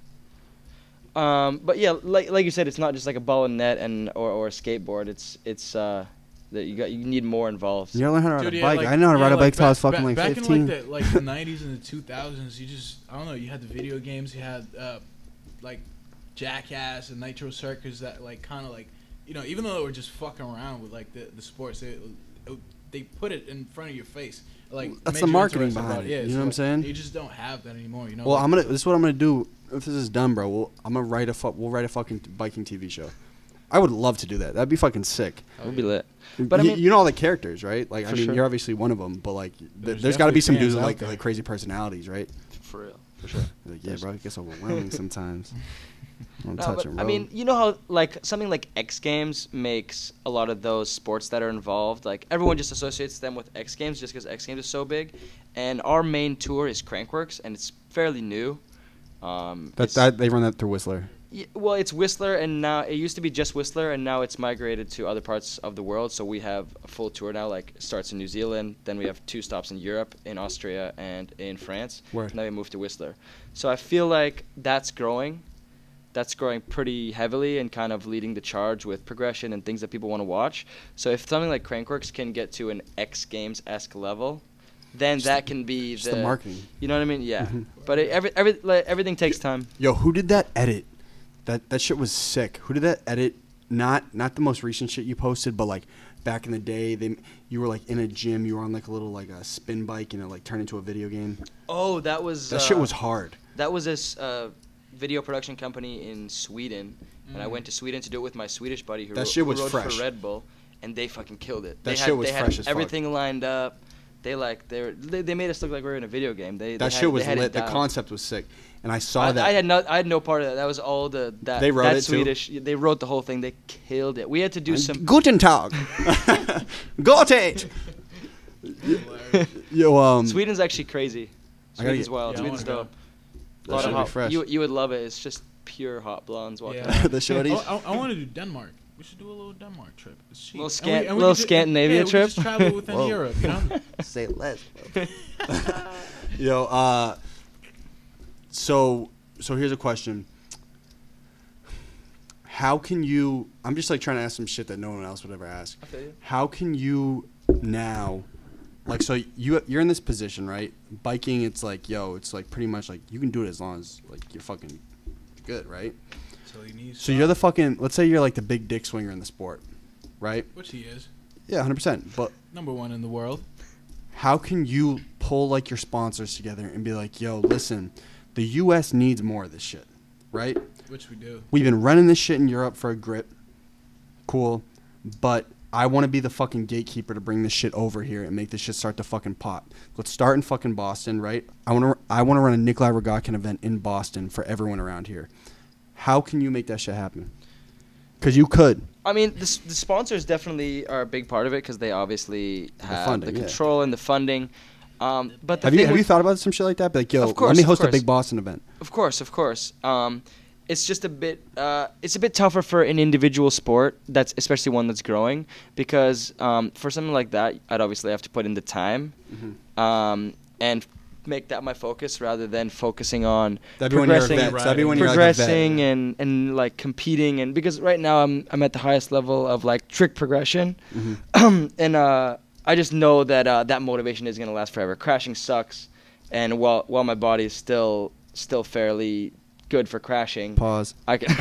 But yeah, like you said, it's not just like a ball and net or a skateboard. It's that you need more involved. You gotta learn how to ride Dude, a yeah, bike. like- I didn't know how to yeah, ride a like bike till I was back- fucking like back 15. in like the 90s and the 2000s, you just I don't know. You had the video games. You had like Jackass and Nitro Circus that like kind of like even though they were just fucking around with like the sports, they put it in front of your face. Like That's made the you marketing interested behind about it, Yeah, you know so, what I'm like, saying? You just don't have that anymore. Well, like, this is what I'm gonna do. If this is done, bro, I'm gonna write we'll write a fucking biking TV show. I would love to do that. That'd be fucking sick. That would be lit. But I mean, you know all the characters, right? Like, I For mean, sure. you're obviously one of them, but like, There's there's got to be some definitely dudes with fans out like there. crazy personalities, right? for real, for sure. Like, yeah, bro, it gets overwhelming sometimes. I'm No, touching, but, bro. I mean, you know how like something like X Games makes a lot of those sports that are involved. Like everyone just associates them with X Games just because X Games is so big. And our main tour is Crankworks, and it's fairly new. It's- They run that through Whistler. Well, it's Whistler, and now it used to be just Whistler, and now it's migrated to other parts of the world. So we have a full tour now. Like it starts in New Zealand, then we have 2 stops in Europe, in Austria, and in France. Word. Now we moved to Whistler. So I feel like that's growing. That's growing pretty heavily and kind of leading the charge with progression and things that people want to watch. So if something like Crankworks can get to an X Games-esque level, then that can be Just the marketing. You know what I mean? Yeah. Mhm. But everything takes time. Yo, who did that edit? That shit was sick. Who did that edit? Not the most recent shit you posted, but like back in the day, you were like in a gym, you were on like a little like a spin bike, and it like turned into a video game. Oh, that was That shit was hard. That was this video production company in Sweden, and I went to Sweden to do it with my Swedish buddy who rode fresh. for Red Bull, and they fucking killed it. That shit was fresh as fuck. Everything lined up. They made us look like we were in a video game. That shit was lit. The concept was sick, and I saw that. I had no part of that. That was all they wrote it Swedish. Too? They wrote the whole thing. They killed it. We had to do some. Guten Tag. Gottet. Yo, Sweden's actually crazy. Sweden's wild. Yeah, Sweden's dope. That should be fresh. You would love it. It's just pure hot blondes walking. Yeah. The shorties. I want to do Denmark. We should do a little Denmark trip. It's cheap. Little Scandinavia trip. We just travel within Europe, you know? Say less, bro. Yo, so here's a question. How can you? I'm just like trying to ask some shit that no one else would ever ask. Okay. How can you now, like, so you're in this position, right? Biking, it's like, it's like pretty much like you can do it as long as like you're fucking good, right? So you're the fucking, let's say you're like the big dick swinger in the sport, right? Which he is. Yeah, 100%. But #1 in the world. how can you pull like your sponsors together and be like, yo, listen, the U.S. needs more of this shit, right? Which we do. We've been running this shit in Europe for a grip. Cool. But I want to be the fucking gatekeeper to bring this shit over here and make this shit start to fucking pop. Let's start in fucking Boston, right? I want to run a Nicholi Rogatkin event in Boston for everyone around here. How can you make that shit happen? Because you could. I mean, the sponsors definitely are a big part of it because they obviously have the control and the funding. But have you thought about some shit like that? Be like, yo, let me host a big Boston event. Of course. It's just a bit. It's a bit tougher for an individual sport. That's especially one that's growing because for something like that, I'd obviously have to put in the time, and make that my focus rather than focusing on progressing and like competing. And because right now I'm at the highest level of like trick progression, and I just know that that motivation is gonna last forever. Crashing sucks, and while my body is still fairly good for crashing. Pause. I can.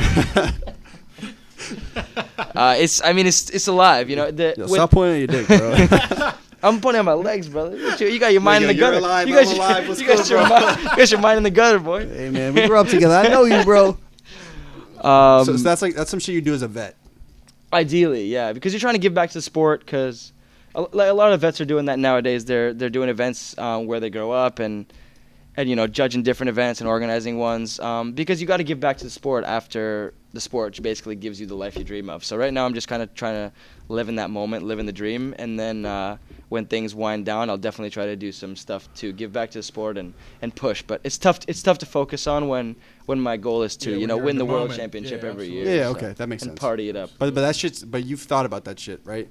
It's alive, you know. Stop pointing at your dick, bro. I'm pointing at my legs, brother. You got your mind in the gutter. Alive, you got your mind in the gutter, boy. Hey man, we grew up together. I know you, bro. So that's some shit you do as a vet. Ideally, yeah, because you're trying to give back to the sport. Because a lot of vets are doing that nowadays. They're doing events where they grow up and judging different events and organizing ones. Because you got to give back to the sport after the sport basically gives you the life you dream of. So right now I'm just kind of trying to live in that moment, live in the dream, and then when things wind down, I'll definitely try to do some stuff to give back to the sport and push. But it's tough to focus on when my goal is to win the world championship every year. Yeah, okay, that makes sense. And party it up. But that shit's. But you've thought about that shit, right?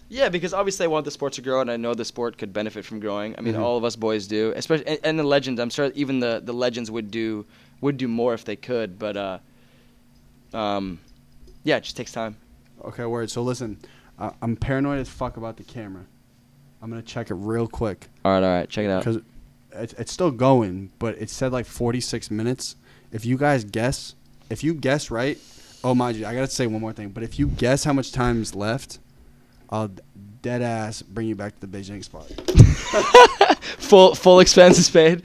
Yeah, because obviously I want the sport to grow, and I know the sport could benefit from growing. I mean, all of us boys do, especially and the legends. I'm sure even the legends would do more if they could, but it just takes time. Okay, word. So listen, I'm paranoid as fuck about the camera. I'm gonna check it real quick. All right, check it out. Because it's still going, but it said like 46 minutes. If you guess right, oh mind you, I gotta say one more thing. But if you guess how much time's left, I'll dead ass bring you back to the Beijing spot. Full expenses paid.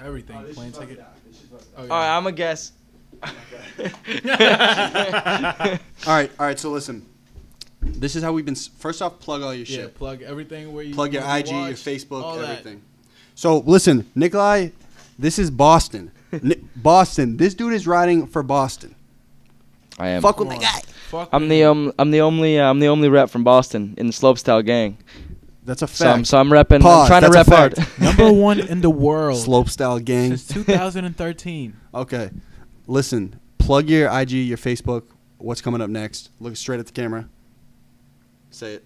Everything. Plane ticket. All right, I'm gonna guess. All right. So listen, this is how we've been. First off, plug all your shit. Yeah, plug everything where you plug your IG, watch, your Facebook, everything. That. So listen, Nicholi, this is Boston. Boston. This dude is riding for Boston. I am. Fuck with my guy. I'm the only rep from Boston in the Slopestyle gang. That's a fact. So I'm repping. Pause. I'm trying That's to rep hard. #1 in the world. Slopestyle gang. Since 2013. Okay. Listen, plug your IG, your Facebook. What's coming up next? Look straight at the camera. Say it.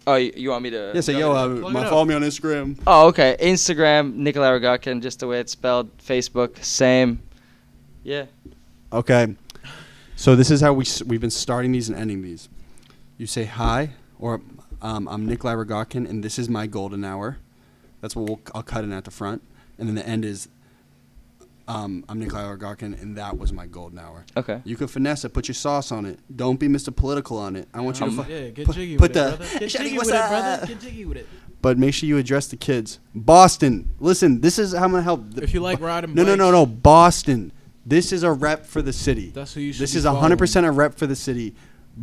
Oh, you want me to? Yeah, say, follow me on Instagram. Oh, okay. Instagram, Nicholi Rogatkin, just the way it's spelled. Facebook, same. Yeah. Okay. So this is how we've been starting these and ending these. You say hi, or I'm Nicholi Rogatkin, and this is my golden hour. That's what I'll cut in at the front. And then the end is, I'm Nicholi Rogatkin, and that was my golden hour. Okay. You could finesse it, put your sauce on it. Don't be Mr. Political on it. I want you to Yeah, get put, jiggy put with the it, brother. Get jiggy with it, brother. Get jiggy with it. But make sure you address the kids. Boston, listen, this is how I'm gonna help. If you like riding No. Boston, this is a rep for the city. That's who you should This be is 100% a rep for the city.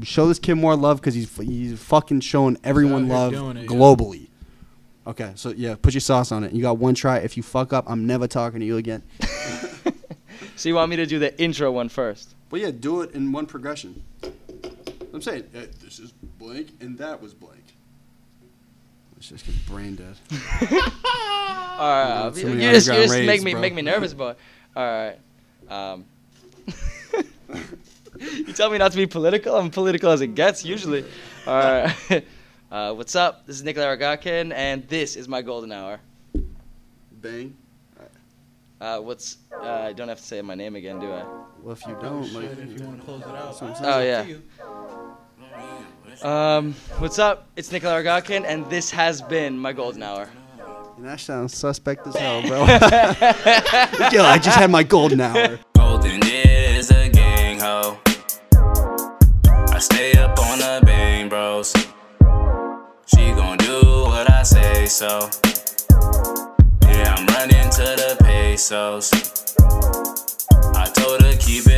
Show this kid more love because he's fucking showing everyone love globally. Okay, so yeah, put your sauce on it. You got one try. If you fuck up, I'm never talking to you again. So you want me to do the intro one first? But yeah, do it in one progression. I'm saying, hey, this is blank and that was blank. Let's just get brain dead. All right, Some of you the just underground make raves, me nervous, boy. All right. You tell me not to be political. I'm political as it gets usually. All right. What's up? This is Nicholi Rogatkin, and this is my golden hour. Bang. I don't have to say my name again, do I? Well, if you don't, like, If you want to close it out. Oh yeah. What's up? It's Nicholi Rogatkin, and this has been my golden hour. that sounds suspect as hell, bro. Yo, I just had my golden hour. Golden is a gang ho. I stay up on the bang bros. She gon' do what I say so. Yeah, I'm running to the pesos. I told her keep it